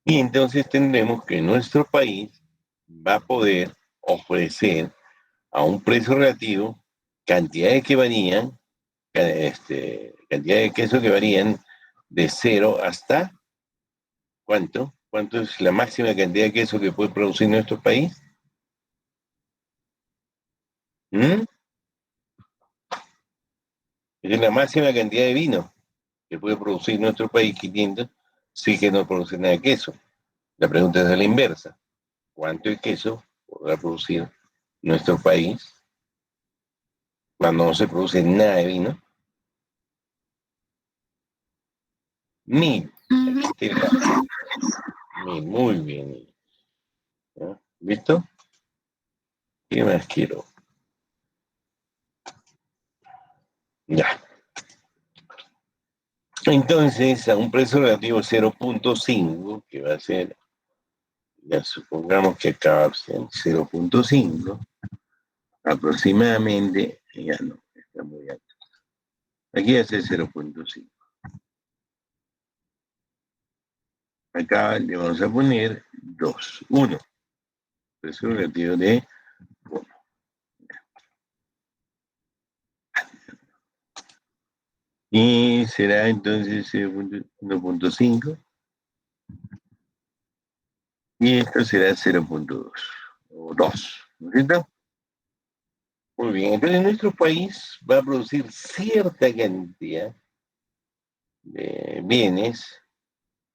Y entonces tendremos que nuestro país va a poder ofrecer a un precio relativo cantidades que varían, cantidad de queso que varían de 0 hasta ¿cuánto? ¿Cuánto es la máxima cantidad de queso que puede producir nuestro país? ¿Mm? Es la máxima cantidad de vino que puede producir nuestro país, 500, sí que no produce nada de queso. La pregunta es a la inversa. ¿Cuánto de queso podrá producir nuestro país cuando no se produce nada de vino? 1000. Aquí está el 1000. Muy bien. ¿Ya? ¿Listo? ¿Qué más quiero? Ya. Entonces, a un precio relativo 0.5, que va a ser, ya supongamos que acá va a ser 0.5, aproximadamente, ya no, está muy alto. Aquí va a ser 0.5. Acá le vamos a poner 2, 1, precio relativo de 1. Y será entonces 1.5 y esto será 0.2 o 2, ¿no es cierto? Muy bien, entonces nuestro país va a producir cierta cantidad de bienes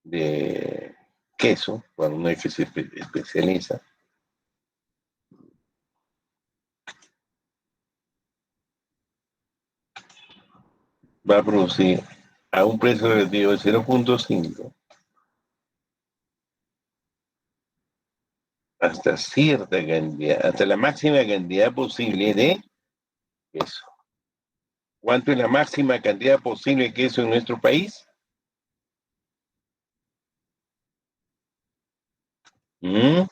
de queso, cuando uno es que se especializa, va a producir a un precio relativo de 0.5 hasta cierta cantidad, hasta la máxima cantidad posible de queso. ¿Cuánto es la máxima cantidad posible de queso en nuestro país? ¿Mm?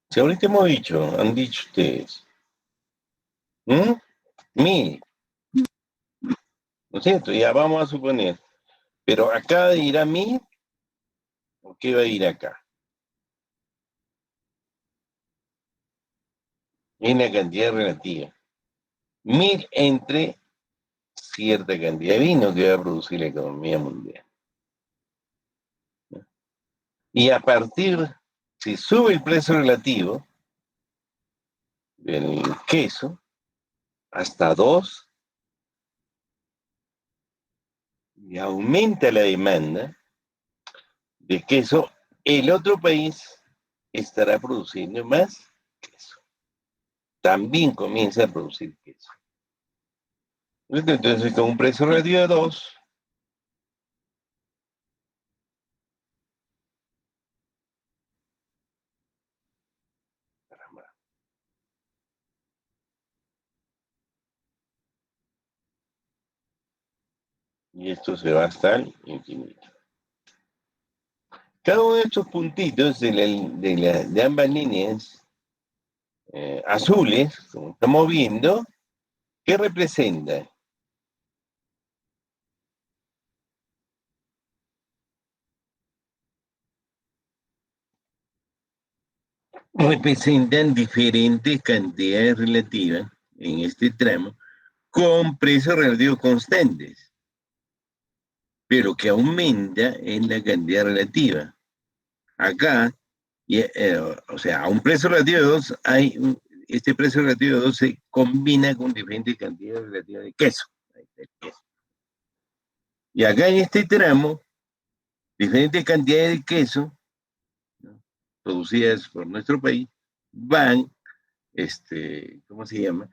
Si ahorita hemos dicho, han dicho ustedes, ¿mm? 1.000, ¿no es cierto? Ya vamos a suponer, pero acá irá 1.000, ¿o qué va a ir acá? Es la cantidad relativa. 1.000 entre cierta cantidad de vino que va a producir la economía mundial. Y a partir, si sube el precio relativo del queso hasta 2 y aumenta la demanda de queso, el otro país estará produciendo más queso. También comienza a producir queso. Entonces, con un precio relativo de 2, y esto se va hasta el infinito. Cada uno de estos puntitos de ambas líneas azules, como estamos viendo, ¿qué representa? Representan diferentes cantidades relativas en este tramo con precios relativos constantes, pero que aumenta en la cantidad relativa. Acá, o sea, a un precio relativo de 2, este precio relativo de 2 se combina con diferentes cantidades relativas de queso. Y acá en este tramo, diferentes cantidades de queso, ¿no?, producidas por nuestro país van, ¿cómo se llama?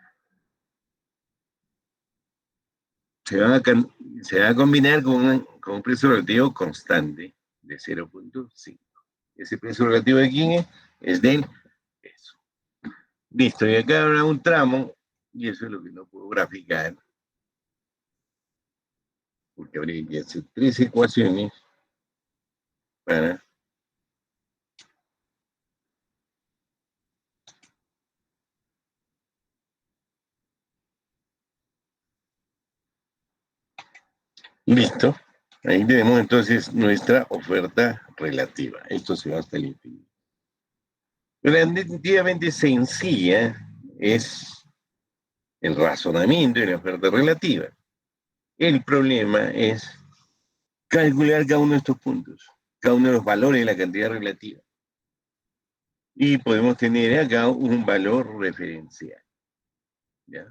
Se van a, se van a combinar con un precio relativo constante de 0.5. Ese precio relativo de quién es del peso. Listo, y acá habrá un tramo, y eso es lo que no puedo graficar, porque habría que hacer 3 ecuaciones para... Listo. Ahí tenemos entonces nuestra oferta relativa. Esto se va hasta el infinito. Relativamente sencilla es el razonamiento de la oferta relativa. El problema es calcular cada uno de estos puntos, cada uno de los valores de la cantidad relativa. Y podemos tener acá un valor referencial. ¿Ya?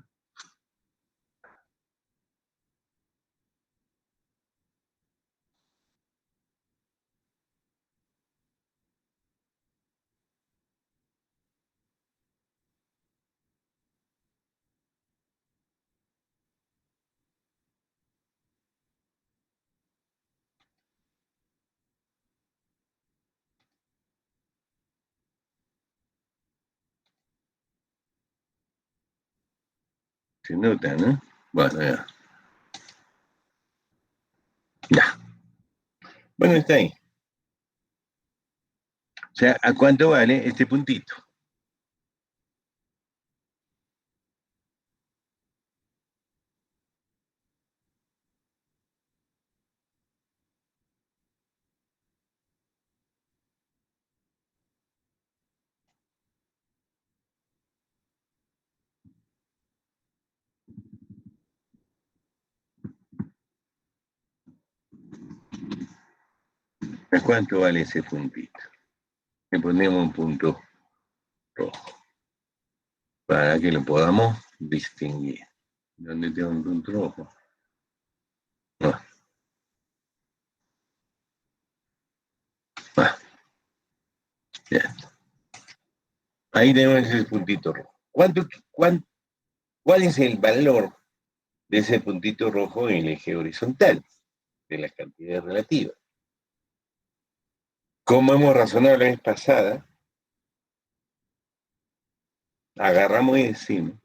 Se nota, ¿no? Bueno, ya. Ya. Bueno, está ahí. O sea, ¿a cuánto vale este puntito? ¿A cuánto vale ese puntito? Le ponemos un punto rojo para que lo podamos distinguir. ¿Dónde tengo un punto rojo? No, ah, ya. Ahí tenemos ese puntito rojo. ¿Cuál es el valor de ese puntito rojo en el eje horizontal de la cantidad relativa? Como hemos razonado la vez pasada, agarramos y decimos,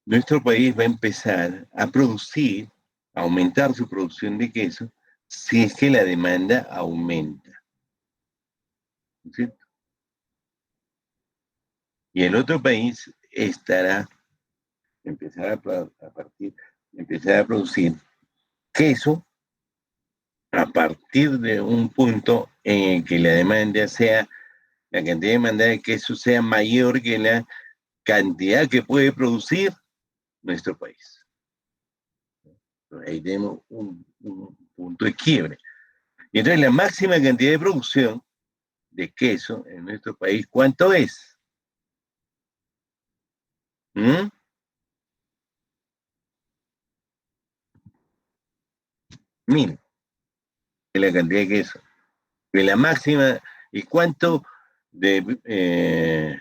nuestro país va a empezar a producir, a aumentar su producción de queso, si es que la demanda aumenta. ¿Sí? Y el otro país empezará empezará a producir queso a partir de un punto en el que la demanda sea, la cantidad de demanda de queso sea mayor que la cantidad que puede producir nuestro país. Ahí tenemos un punto de quiebre. Y entonces la máxima cantidad de producción de queso en nuestro país, ¿cuánto es? ¿Mm? 1000 es la cantidad de queso. De la máxima, ¿y cuánto de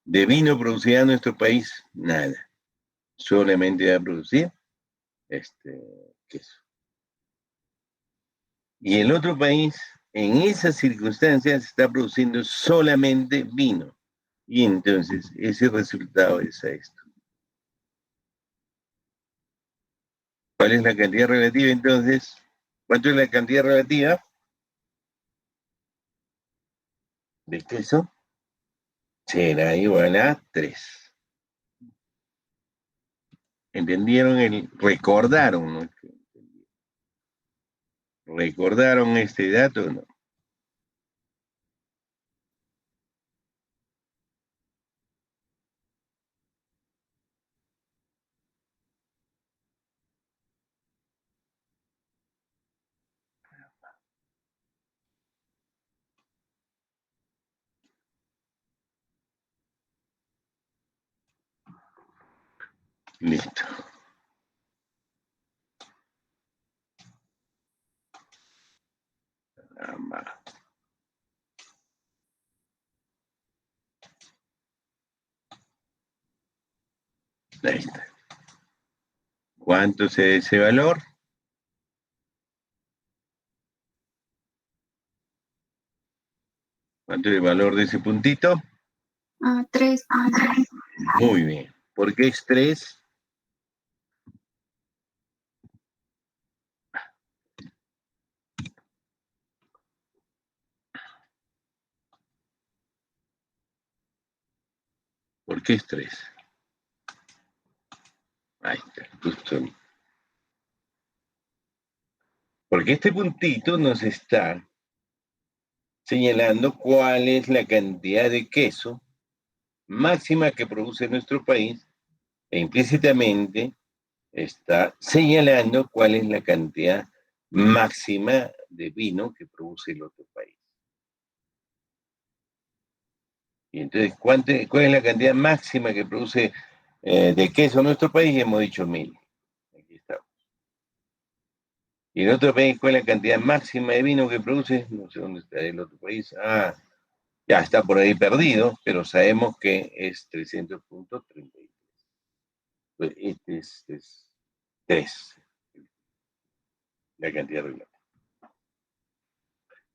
vino producirá nuestro país? Nada. Solamente va a producir este, queso. Y el otro país, en esas circunstancias, está produciendo solamente vino. Y entonces, ese resultado es esto. ¿Cuál es la cantidad relativa entonces? ¿Cuánto es la cantidad relativa de queso? Será igual a 3. ¿Entendieron? Recordaron, ¿no? ¿Recordaron este dato? No. Listo. Ahí está. ¿Cuánto es ese valor? ¿Cuánto es el valor de ese puntito? 3. Muy bien. ¿Por qué es 3? ¿Por qué es 3? Ahí está, justo. Porque este puntito nos está señalando cuál es la cantidad de queso máxima que produce nuestro país e implícitamente está señalando cuál es la cantidad máxima de vino que produce el otro país. Y entonces, ¿cuál es la cantidad máxima que produce de queso nuestro país? Y hemos dicho 1000. Aquí está. Y el otro país, ¿cuál es la cantidad máxima de vino que produce? No sé dónde está el otro país. Ah, ya está por ahí perdido, pero sabemos que es 300.33. Pues este es 3, la cantidad regular.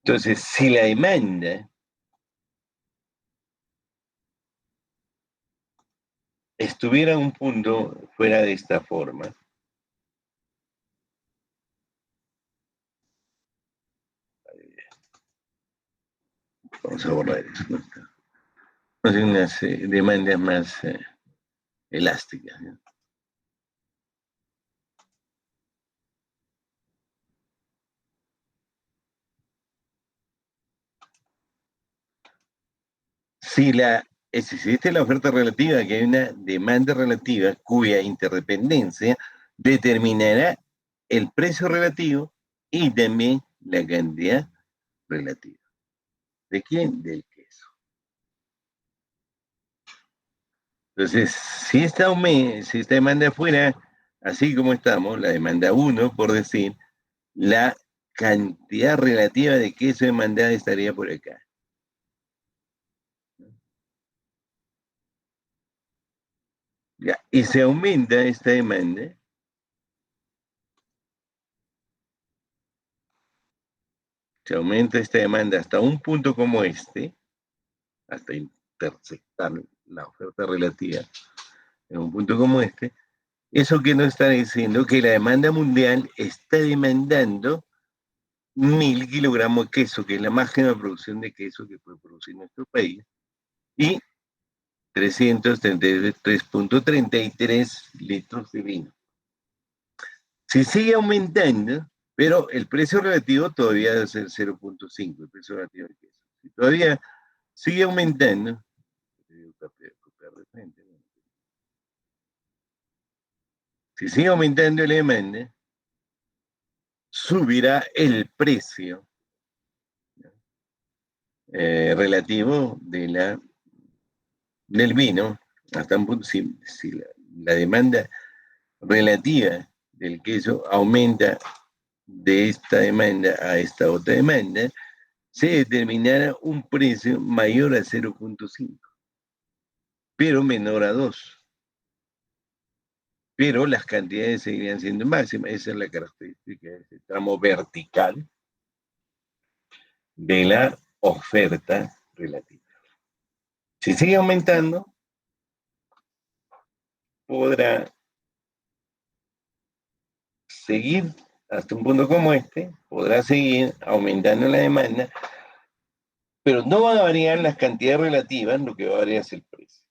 Entonces, si la demanda estuviera en un punto fuera de esta forma, Vamos a borrar eso. ¿No? Vamos a hacer unas demandas más elásticas. ¿No? Si existe la oferta relativa, que hay una demanda relativa cuya interdependencia determinará el precio relativo y también la cantidad relativa. ¿De quién? Del queso. Entonces, si esta demanda fuera así como estamos, la demanda 1, por decir, la cantidad relativa de queso demandada estaría por acá. Ya, y se aumenta esta demanda, hasta un punto como este, hasta intersectar la oferta relativa en un punto como este, eso que nos está diciendo que la demanda mundial está demandando 1.000 kilogramos de queso, que es la máxima producción de queso que puede producir nuestro país, y 333.33 litros de vino. Si sigue aumentando, pero el precio relativo todavía debe ser 0.5, el precio relativo del queso. Si todavía sigue aumentando, si sigue aumentando la demanda, subirá el precio relativo del vino, hasta un punto, si la demanda relativa del queso aumenta de esta demanda a esta otra demanda, se determinará un precio mayor a 0.5, pero menor a 2. Pero las cantidades seguirían siendo máximas. Esa es la característica de este tramo vertical de la oferta relativa. Si sigue aumentando, podrá seguir hasta un punto como este, podrá seguir aumentando la demanda, pero no van a variar las cantidades relativas, lo que va a variar es el precio.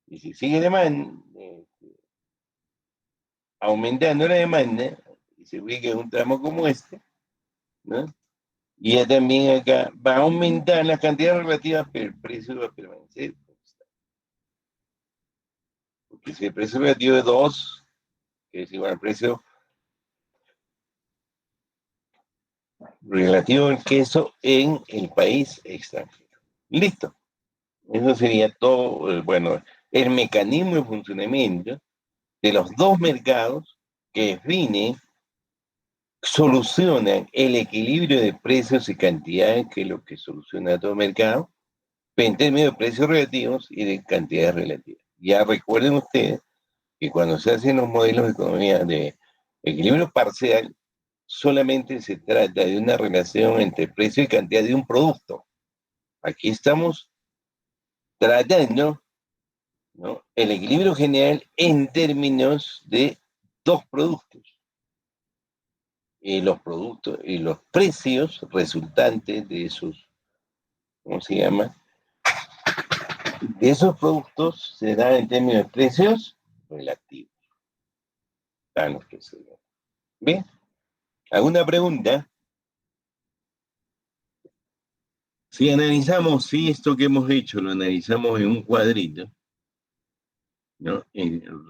Y si sigue aumentando la demanda, y se ubica en un tramo como este, ¿no? Y ya también acá va a aumentar las cantidades relativas, pero el precio va a permanecer constante. Porque si el precio relativo es 2, que es igual al precio relativo del queso en el país extranjero. Listo. Eso sería todo, bueno, el mecanismo de funcionamiento de los dos mercados que definen, solucionan el equilibrio de precios y cantidades, que es lo que soluciona todo mercado, en términos de precios relativos y de cantidades relativas. Ya recuerden ustedes que cuando se hacen los modelos de economía de equilibrio parcial, solamente se trata de una relación entre precio y cantidad de un producto. Aquí estamos tratando, ¿no?, el equilibrio general en términos de dos productos. Y los productos y los precios resultantes de esos, ¿cómo se llama? De esos productos se dan en términos de precios relativos. Dan los precios. ¿Bien? ¿Alguna pregunta? Si analizamos, si esto que hemos hecho lo analizamos en un cuadrito, ¿no?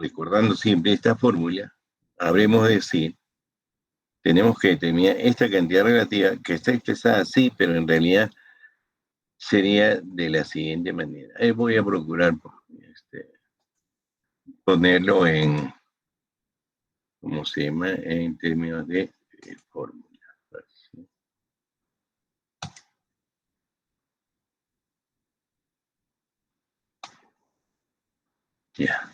Recordando siempre esta fórmula, habremos de decir, tenemos que determinar esta cantidad relativa que está expresada así, pero en realidad sería de la siguiente manera. Voy a procurar ponerlo en, ¿cómo se llama?, en términos de fórmula. Ya.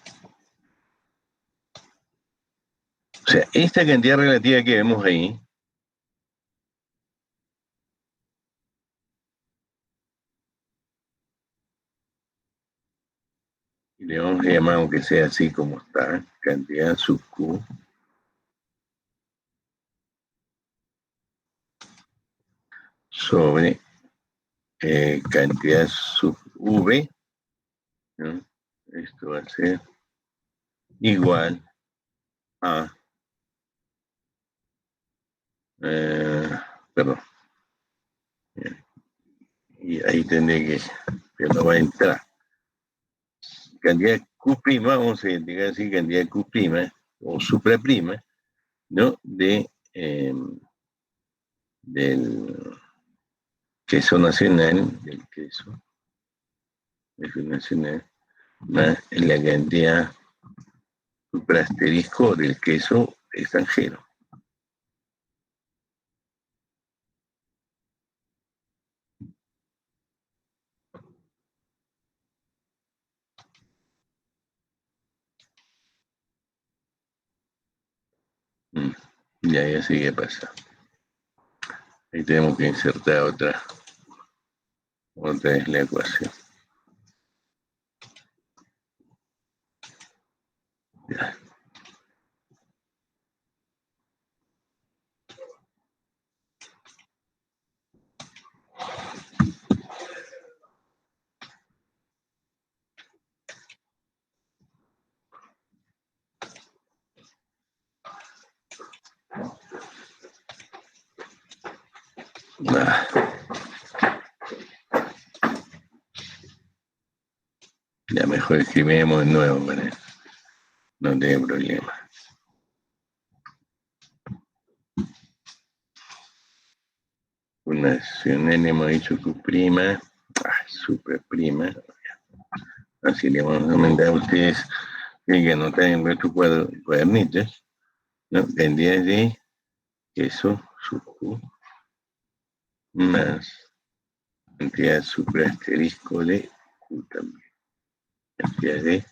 O sea, esta cantidad relativa que vemos ahí y le vamos a llamar, aunque sea así como está, cantidad sub Q, sobre cantidad sub V, ¿no? Esto va a ser igual a, perdón, y ahí tendré que no va a entrar. Cantidad Q', vamos a identificar así, cantidad Q' o supraprima, ¿no? Del queso nacional, nacional, más la cantidad suprasterisco del queso extranjero. Ya sé qué pasa. Ahí tenemos que insertar otra vez la ecuación. Ya. Ya mejor escribimos de nuevo, ¿vale? No tiene problema. Una nacional hemos dicho Q', superprima. Así le vamos a comentar a ustedes que anotar en vuestros cuadernitos, ¿no? Cantidad de queso sub Q más cantidad suprasterisco de Q también. Cantidad de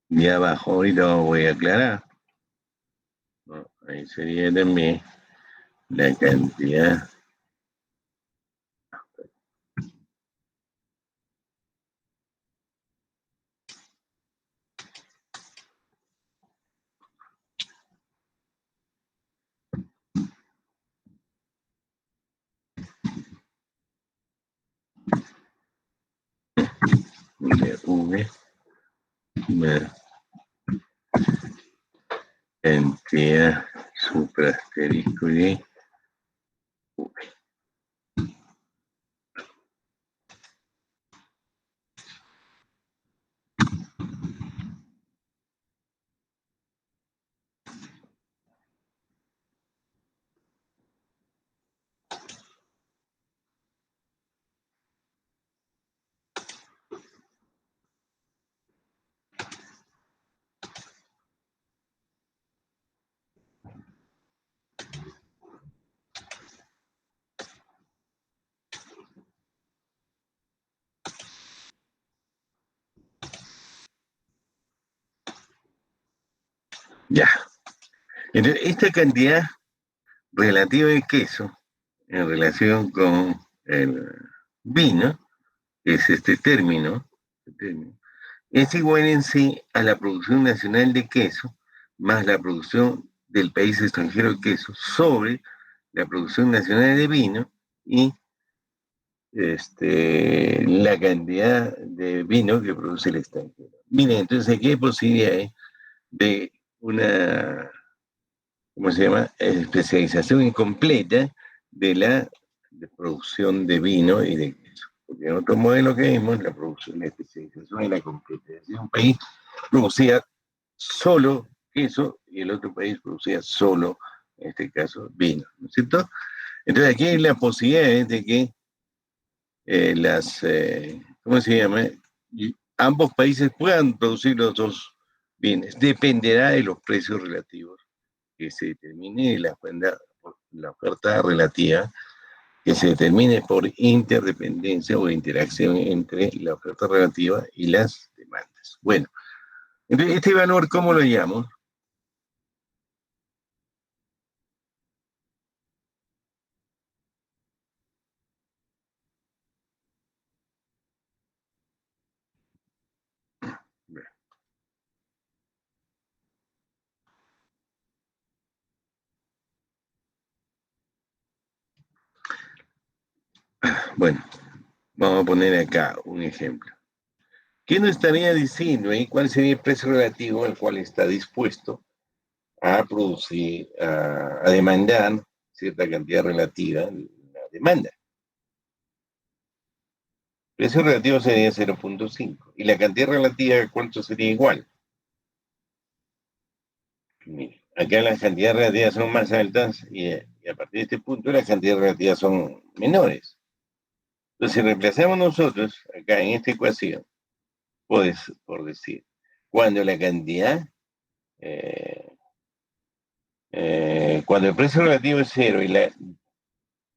de abajo, ahorita lo voy a aclarar, ¿no? Ahí sería también la cantidad de V más cantidad suprasterisco de V. Ya. Entonces, esta cantidad relativa de queso en relación con el vino, que es este término, es igual en sí a la producción nacional de queso más la producción del país extranjero de queso sobre la producción nacional de vino y la cantidad de vino que produce el extranjero. Miren, entonces aquí hay posibilidades de una, ¿cómo se llama?, especialización incompleta de la producción de vino y de queso. Porque en otro modelo que vimos, la producción, la especialización y la completa. Es decir, un país producía solo queso y el otro país producía solo, en este caso, vino, ¿no es cierto? Entonces aquí hay la posibilidad de que ¿cómo se llama? Y ambos países puedan producir los dos bienes. Dependerá de los precios relativos que se determine y la oferta relativa que se determine por interdependencia o interacción entre la oferta relativa y las demandas. Bueno, entonces este valor, ¿cómo lo llamo? Bueno, vamos a poner acá un ejemplo. ¿Qué nos estaría diciendo ahí? ¿Cuál sería el precio relativo al cual está dispuesto a producir, a demandar cierta cantidad relativa de la demanda? El precio relativo sería 0,5. ¿Y la cantidad relativa cuánto sería igual? Mira, acá las cantidades relativas son más altas y a partir de este punto las cantidades relativas son menores. Entonces, si reemplazamos nosotros acá en esta ecuación, pues, por decir, cuando la cantidad, eh, cuando el precio relativo es cero y la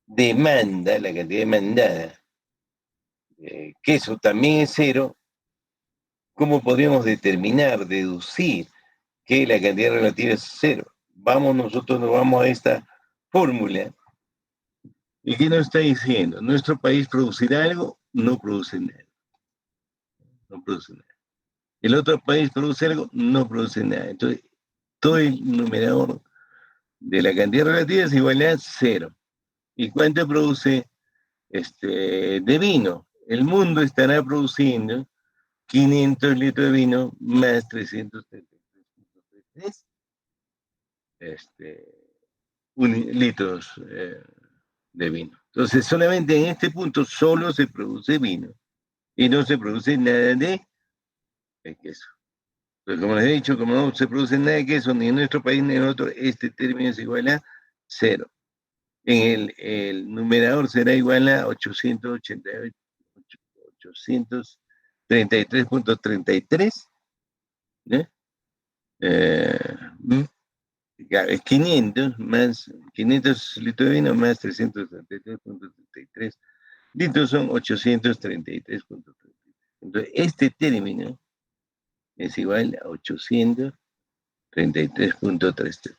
demanda, la cantidad demandada de queso también es cero, ¿cómo podríamos determinar, deducir que la cantidad relativa es cero? Nosotros nos vamos a esta fórmula. ¿Y qué nos está diciendo? ¿Nuestro país producirá algo? No produce nada. No produce nada. ¿El otro país produce algo? No produce nada. Entonces, todo el numerador de la cantidad relativa es igual a cero. ¿Y cuánto produce de vino? El mundo estará produciendo 500 litros de vino más 333 litros de vino. Entonces, solamente en este punto solo se produce vino y no se produce nada de queso. Pero como les he dicho, como no se produce nada de queso ni en nuestro país ni en otro, este término es igual a cero. El numerador será igual a 833.33, ¿no? Es 500 más 500 litros de vino más 333.33 litros son 833.33. Entonces, este término es igual a 833.33.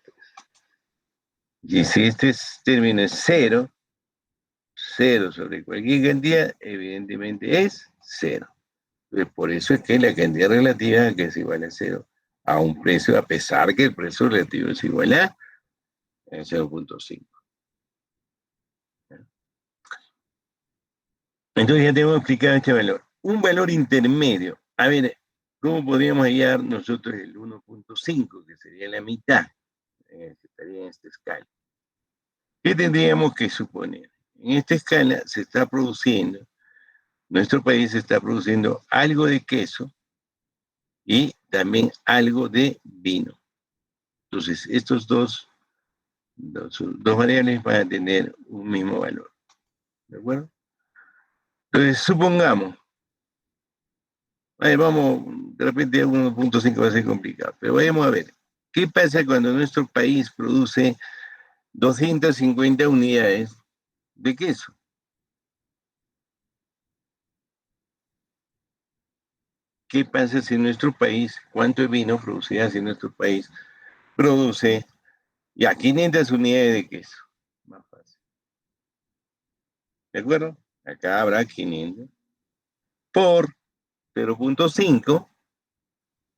Y si este término es cero, cero sobre cualquier cantidad, evidentemente es cero. Entonces, por eso es que la cantidad relativa que es igual a cero a un precio, a pesar que el precio relativo es igual a 0,5. Entonces ya tengo explicado este valor. Un valor intermedio. A ver, ¿cómo podríamos hallar nosotros el 1,5, que sería la mitad, que estaría en esta escala? ¿Qué tendríamos que suponer? En esta escala se está produciendo, nuestro país está produciendo algo de queso y también algo de vino. Entonces, estos dos variables van a tener un mismo valor. ¿De acuerdo? Entonces, supongamos, vamos, de repente 1,5 va a ser complicado, pero vayamos a ver, ¿qué pasa cuando nuestro país produce 250 unidades de queso? ¿Qué pasa si nuestro país, cuánto de vino producirá si nuestro país produce ya 500 unidades de queso? Más fácil. ¿De acuerdo? Acá habrá 500 por 0,5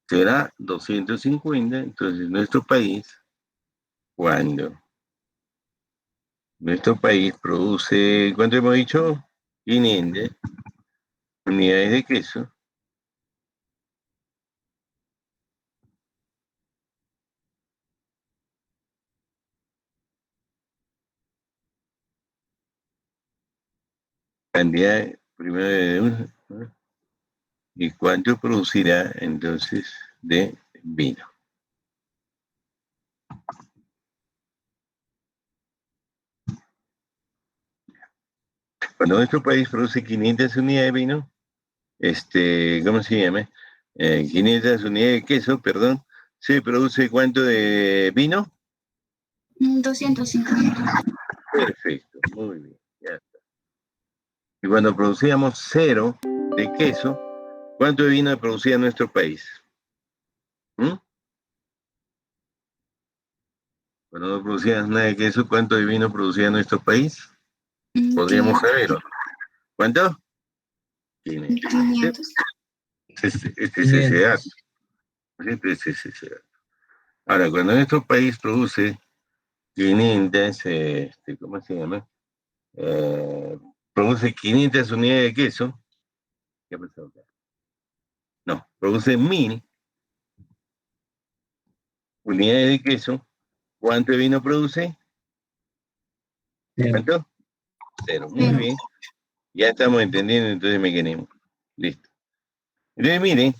será 250. Entonces, cuando nuestro país produce, ¿cuánto hemos dicho? 500 unidades de queso. Cantidad primero de uno, ¿no? ¿Y cuánto producirá entonces de vino? Cuando nuestro país produce 500 unidades de vino, ¿cómo se llama? 500 unidades de queso, perdón, ¿se produce cuánto de vino? 250. Perfecto, muy bien, ya está. Y cuando producíamos cero de queso, ¿cuánto de vino producía nuestro país? ¿Mm? Cuando no producíamos nada de queso, ¿cuánto de vino producía nuestro país? Podríamos 500. saberlo. ¿Cuánto? 500. 500. Este es ese dato. Este es ese dato. Ahora, cuando nuestro país produce 500, ¿cómo se llama? produce 500 unidades de queso. ¿Qué ha pasado acá? No, produce 1000 unidades de queso. ¿Cuánto de vino produce? ¿Cuánto? 0. Muy Cero. bien. Ya estamos entendiendo entonces el mecanismo. Listo. Entonces, miren,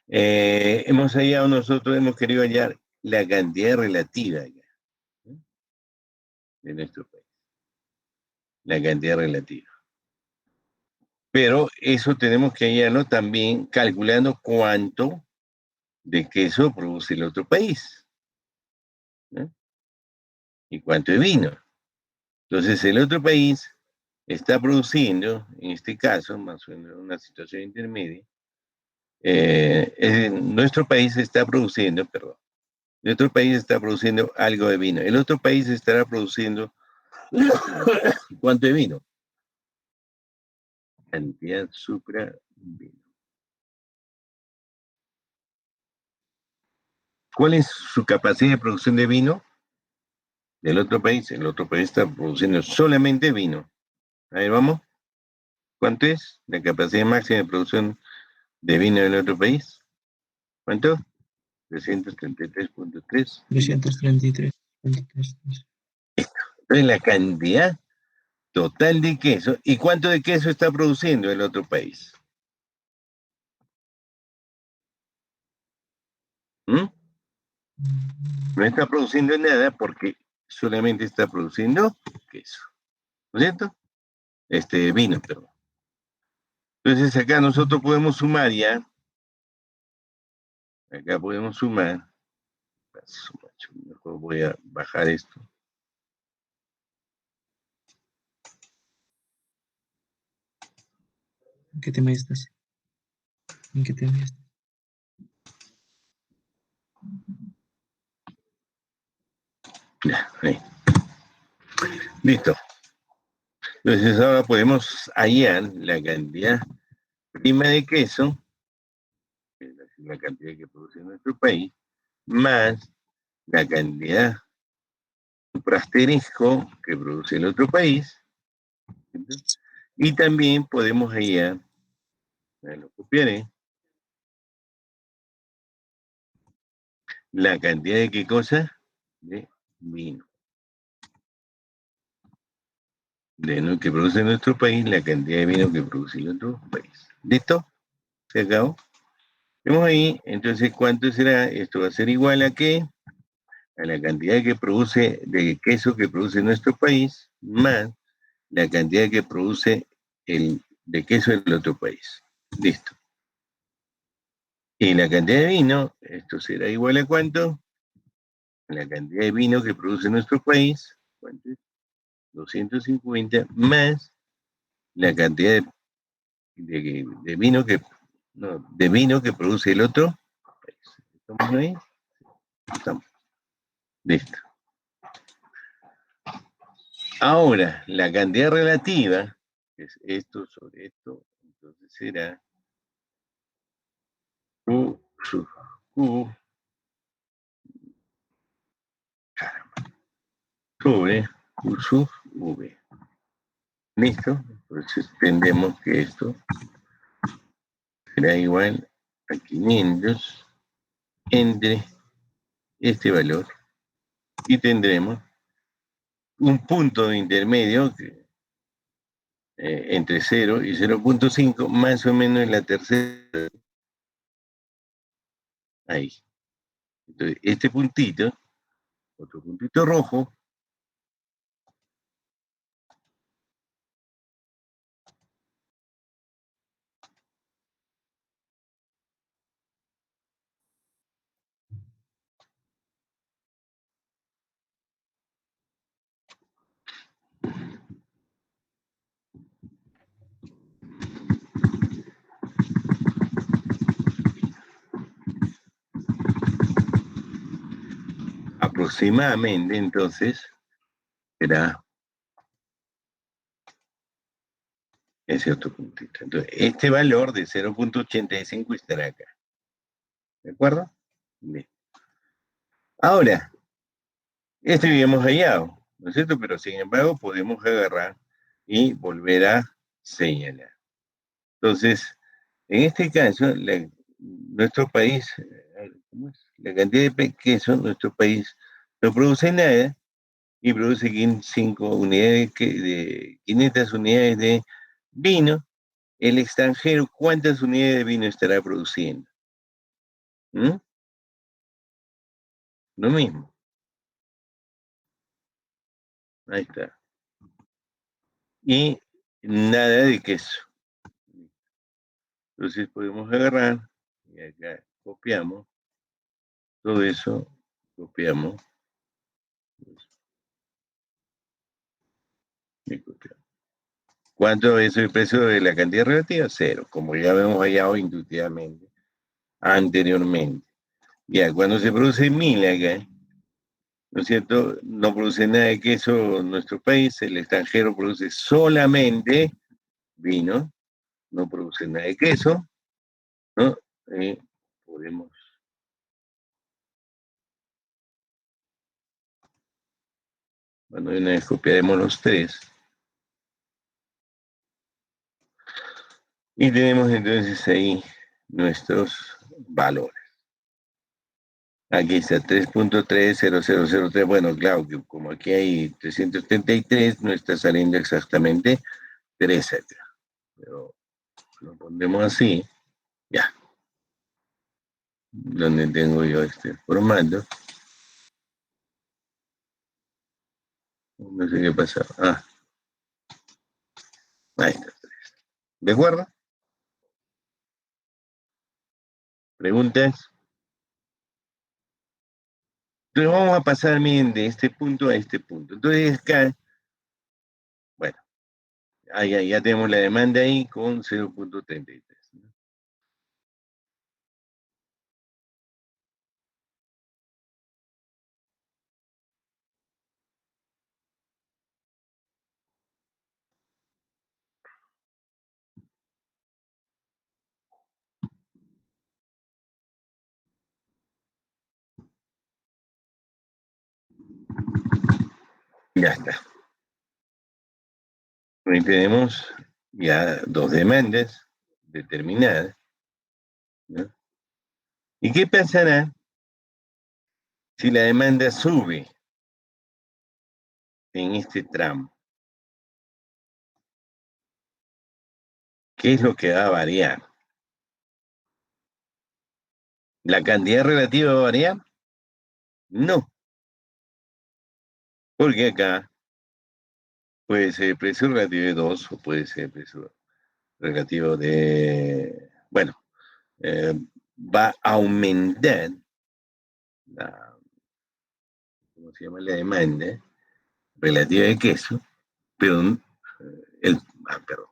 hemos querido hallar la cantidad relativa ya, ¿no? De nuestro país. La cantidad relativa. Pero eso tenemos que hallarlo también calculando cuánto de queso produce el otro país, ¿no? Y cuánto de vino. Entonces, el otro país está produciendo, en este caso, más o menos una situación intermedia, nuestro país está produciendo, perdón, el otro país está produciendo algo de vino. El otro país estará produciendo ¿cuánto de vino? Cantidad supra vino. ¿Cuál es su capacidad de producción de vino del otro país? El otro país está produciendo solamente vino. A ver, vamos. ¿Cuánto es la capacidad máxima de producción de vino del otro país? ¿Cuánto? 333.3. 333.3. Entonces, la cantidad total de queso. ¿Y cuánto de queso está produciendo el otro país? ¿Mm? No está produciendo nada porque solamente está produciendo queso. ¿No es cierto? Vino, perdón. Entonces acá nosotros podemos sumar ya. Acá podemos sumar. Mejor voy a bajar esto. ¿En qué tema estás? ¿En qué tema estás? Ya, ahí. Listo. Entonces ahora podemos hallar la cantidad prima de queso, que es la cantidad que produce nuestro país, más la cantidad suprasterisco que produce el otro país. ¿Entiendes? Y también podemos hallar, lo copiaré, la cantidad de qué cosa? De vino. Que produce nuestro país, la cantidad de vino que produce el otro país. ¿Listo? ¿Se acabó? Vemos ahí, entonces, ¿cuánto será? Esto va a ser igual a qué? A la cantidad que produce de queso que produce nuestro país, más la cantidad que produce el de queso del otro país. Listo. Y la cantidad de vino, esto será igual a ¿cuánto? La cantidad de vino que produce nuestro país, ¿cuánto es? 250 más la cantidad de vino que no, de vino que produce el otro país. ¿Estamos ahí? Estamos. Listo. Ahora, la cantidad relativa, que es esto sobre esto, entonces será Q sub Q sobre Q sub V. ¿Listo? Entonces tendremos que esto será igual a 500 entre este valor y tendremos un punto de intermedio que, entre 0 y 0.5, más o menos en la tercera. Ahí. Entonces, este puntito, otro puntito rojo, aproximadamente, entonces, será ese otro puntito. Entonces, este valor de 0.85 estará acá. ¿De acuerdo? Bien. Ahora, esto habíamos hallado, ¿no es cierto? Pero sin embargo, podemos agarrar y volver a señalar. Entonces, en este caso, nuestro país, ¿cómo es? La cantidad de queso, nuestro país no produce nada y produce 5 unidades de 500 unidades de vino. El extranjero, ¿cuántas unidades de vino estará produciendo? ¿Mm? Lo mismo. Ahí está. Y nada de queso. Entonces podemos agarrar y acá copiamos todo eso, copiamos y copiamos. ¿Cuánto es el precio de la cantidad relativa? Cero, como ya hemos hallado intuitivamente anteriormente. Ya, cuando se produce 1000 acá, ¿no es cierto? No produce nada de queso en nuestro país, el extranjero produce solamente vino, no produce nada de queso, ¿no? Podemos. Bueno, una vez copiaremos los tres. Y tenemos entonces ahí nuestros valores. Aquí está 3.30003. Bueno, claro, que como aquí hay 333, no está saliendo exactamente 3 acá. Pero lo pondremos así, ya. Donde tengo yo este formato. No sé qué pasa. Ahí está. ¿De acuerdo? ¿Preguntas? Entonces vamos a pasar, miren, de este punto a este punto. Entonces acá, bueno, ya tenemos la demanda ahí con 0.33. Ya está. Ahí tenemos ya dos demandas determinadas, ¿no? ¿Y qué pasará si la demanda sube en este tramo? ¿Qué es lo que va a variar? ¿La cantidad relativa va a variar? No, porque acá puede ser el precio relativo de 2 o puede ser el precio relativo de, bueno, va a aumentar la, ¿cómo se llama? La demanda relativa de queso, pero perdón.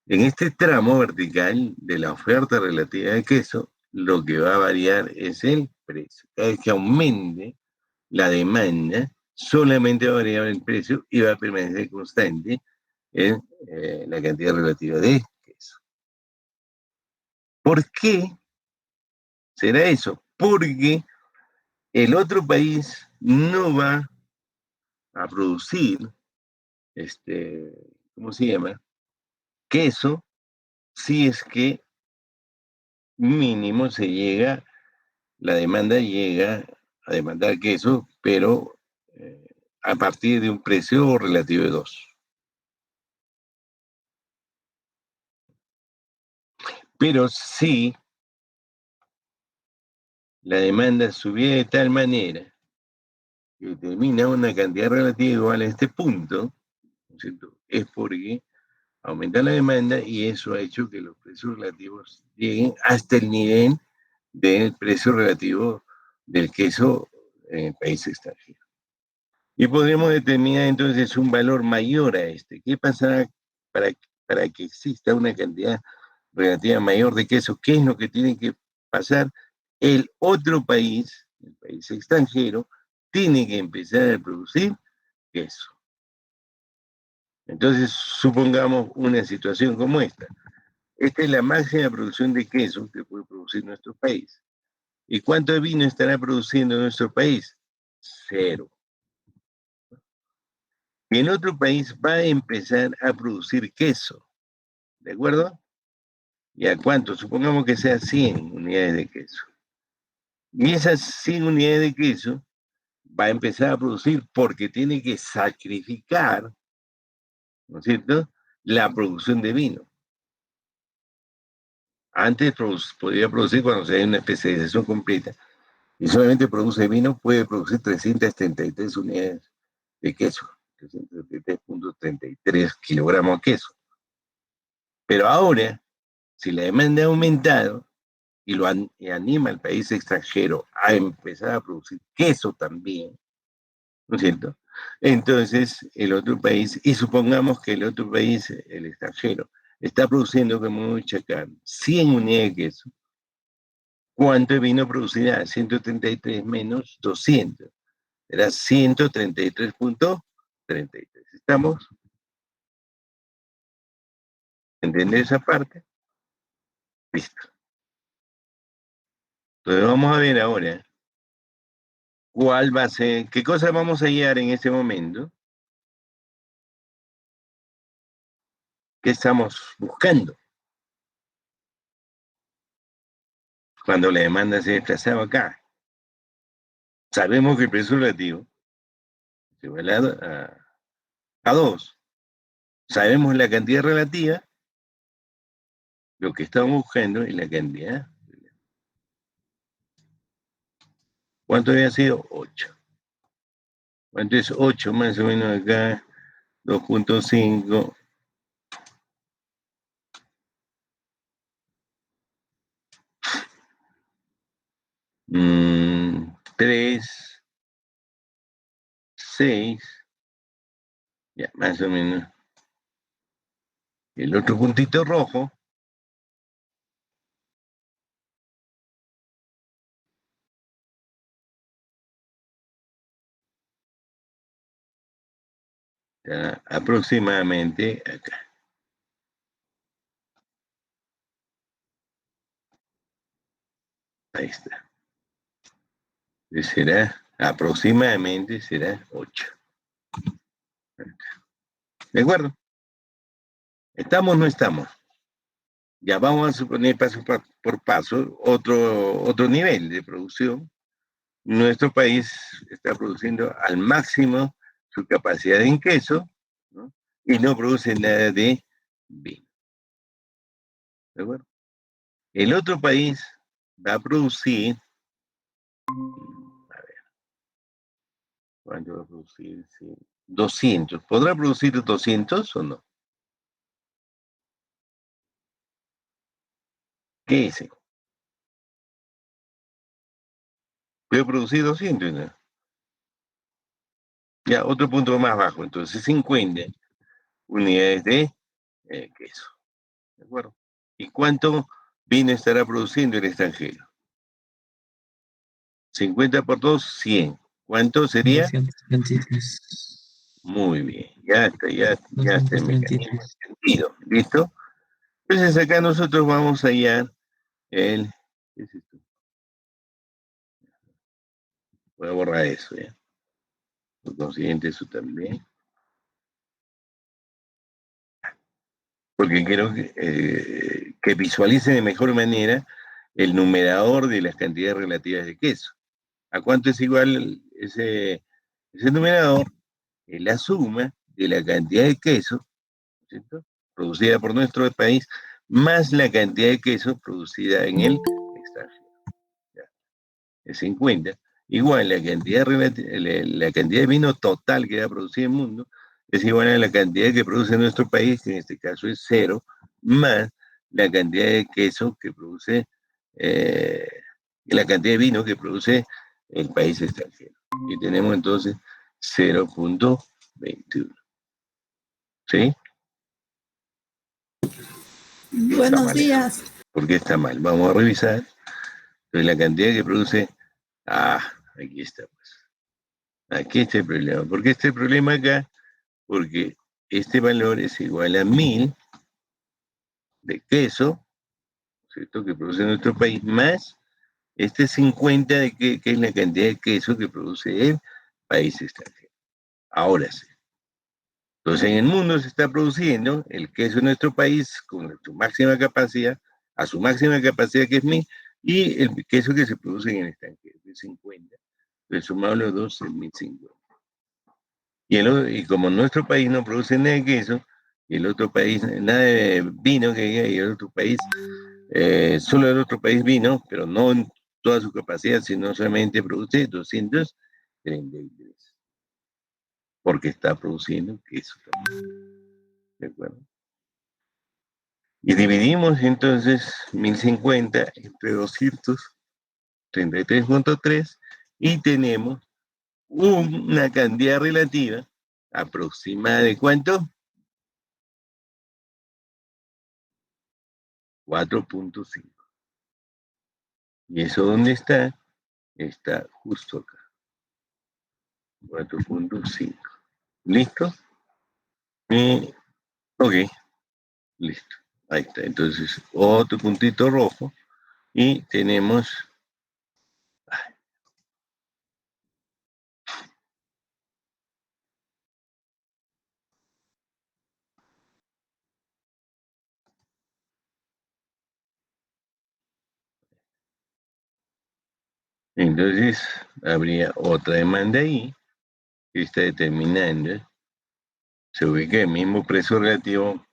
En este tramo vertical de la oferta relativa de queso, lo que va a variar es el precio. Cada vez que aumente la demanda, solamente va a variar el precio y va a permanecer constante en la cantidad relativa de queso. ¿Por qué será eso? Porque el otro país no va a producir, ¿cómo se llama? Queso, si es que mínimo la demanda llega a demandar queso, pero a partir de un precio relativo de 2. Pero si la demanda subiera de tal manera que determina una cantidad relativa igual a este punto, ¿no es cierto? Es porque aumenta la demanda y eso ha hecho que los precios relativos lleguen hasta el nivel del precio relativo del queso en el país extranjero. Y podremos determinar entonces un valor mayor a este. ¿Qué pasará para, para que exista una cantidad relativa mayor de queso? ¿Qué es lo que tiene que pasar? El otro país, el país extranjero, tiene que empezar a producir queso. Entonces, supongamos una situación como esta. Esta es la máxima producción de queso que puede producir nuestro país. ¿Y cuánto de vino estará produciendo nuestro país? Cero. Y el otro país va a empezar a producir queso, ¿de acuerdo? ¿Y a cuánto? Supongamos que sea 100 unidades de queso. Y esas 100 unidades de queso va a empezar a producir porque tiene que sacrificar, ¿no es cierto?, la producción de vino. Antes podía producir cuando se hay una especialización completa y solamente produce vino, puede producir 333 unidades de queso, 333.33 kilogramos de queso. Pero ahora, si la demanda ha aumentado y y anima al país extranjero a empezar a producir queso también, ¿no es cierto? Entonces, el otro país, y supongamos que el otro país, el extranjero, está produciendo como mucha carne, 100 unidades de queso. ¿Cuánto de vino producirá? 133 menos 200. Era 133.33. ¿Estamos? ¿Entendés esa parte? Listo. Entonces vamos a ver ahora cuál va a ser, qué cosa vamos a hallar en este momento, qué estamos buscando cuando la demanda se desplazaba acá. Sabemos que el precio relativo es igual a 2. Sabemos la cantidad relativa, lo que estamos buscando es la cantidad. ¿Cuánto había sido? 8. ¿Cuánto es 8 más o menos acá? 2.5. Mm, 3, 6, ya, más o menos. El otro puntito rojo, está aproximadamente acá. Ahí está. Será, aproximadamente será 8. ¿De acuerdo? ¿Estamos o no estamos? Ya vamos a suponer paso por paso otro nivel de producción. Nuestro país está produciendo al máximo su capacidad en queso, ¿no? Y no produce nada de vino. ¿De acuerdo? El otro país va a producir, a ver, ¿cuánto va a producir? Sí, 200. ¿Podrá producir 200 o no? ¿Qué es? Puede producir 200, ¿no? Ya, otro punto más bajo, entonces 50 unidades de queso. ¿De acuerdo? ¿Y cuánto vino estará produciendo el extranjero? 50 por 2, 100. ¿Cuánto sería? 233. Muy bien, ya está el mecanismo 233. entendido. ¿Listo? Entonces acá nosotros vamos a hallar el... ¿Qué es esto? Voy a borrar eso, ¿ya? Por consiguiente, eso también. Porque quiero que visualicen de mejor manera el numerador de las cantidades relativas de queso. ¿A cuánto es igual ese numerador? Es la suma de la cantidad de queso, ¿cierto?, producida por nuestro país, más la cantidad de queso producida en el extranjero. Ya, es 50. Igual la cantidad de vino total que va a producir el mundo es igual a la cantidad que produce nuestro país, que en este caso es 0, más la cantidad de queso que produce, la cantidad de vino que produce el país extranjero. Y tenemos entonces 0.21. ¿Sí? Buenos días. ¿Por qué está mal? Vamos a revisar. Entonces la cantidad que produce... aquí está, pues. Aquí está el problema. ¿Por qué está el problema acá? Porque este valor es igual a 1000 de queso, ¿cierto?, que produce nuestro país, más este 50 que es la cantidad de queso que produce el país extranjero. Ahora sí. Entonces, en el mundo se está produciendo el queso en nuestro país con su máxima capacidad, a su máxima capacidad que es 1000, y el queso que se produce en el extranjero, que es 50. Entonces, sumado los dos es 1050. Y como nuestro país no produce nada de queso, y el otro país, nada de vino, y el otro país, solo el otro país vino, pero no en toda su capacidad, sino solamente produce 233, porque está produciendo queso también. ¿De acuerdo? Y dividimos entonces 1050 entre 233.3 y tenemos una cantidad relativa aproximada de ¿cuánto? 4.5. ¿Y eso dónde está? Está justo acá. 4.5. ¿Listo? Ok, listo. Ahí está. Entonces, otro puntito rojo y tenemos. Entonces, habría otra demanda ahí que está determinando. Se ubica el mismo precio relativo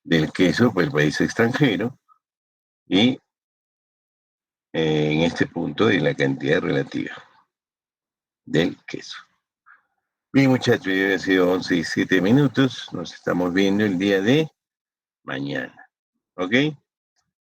del queso por el país extranjero y en este punto de la cantidad relativa del queso. Bien, muchachos, ya ha sido 11 y 7 minutos. Nos estamos viendo el día de mañana. ¿Ok?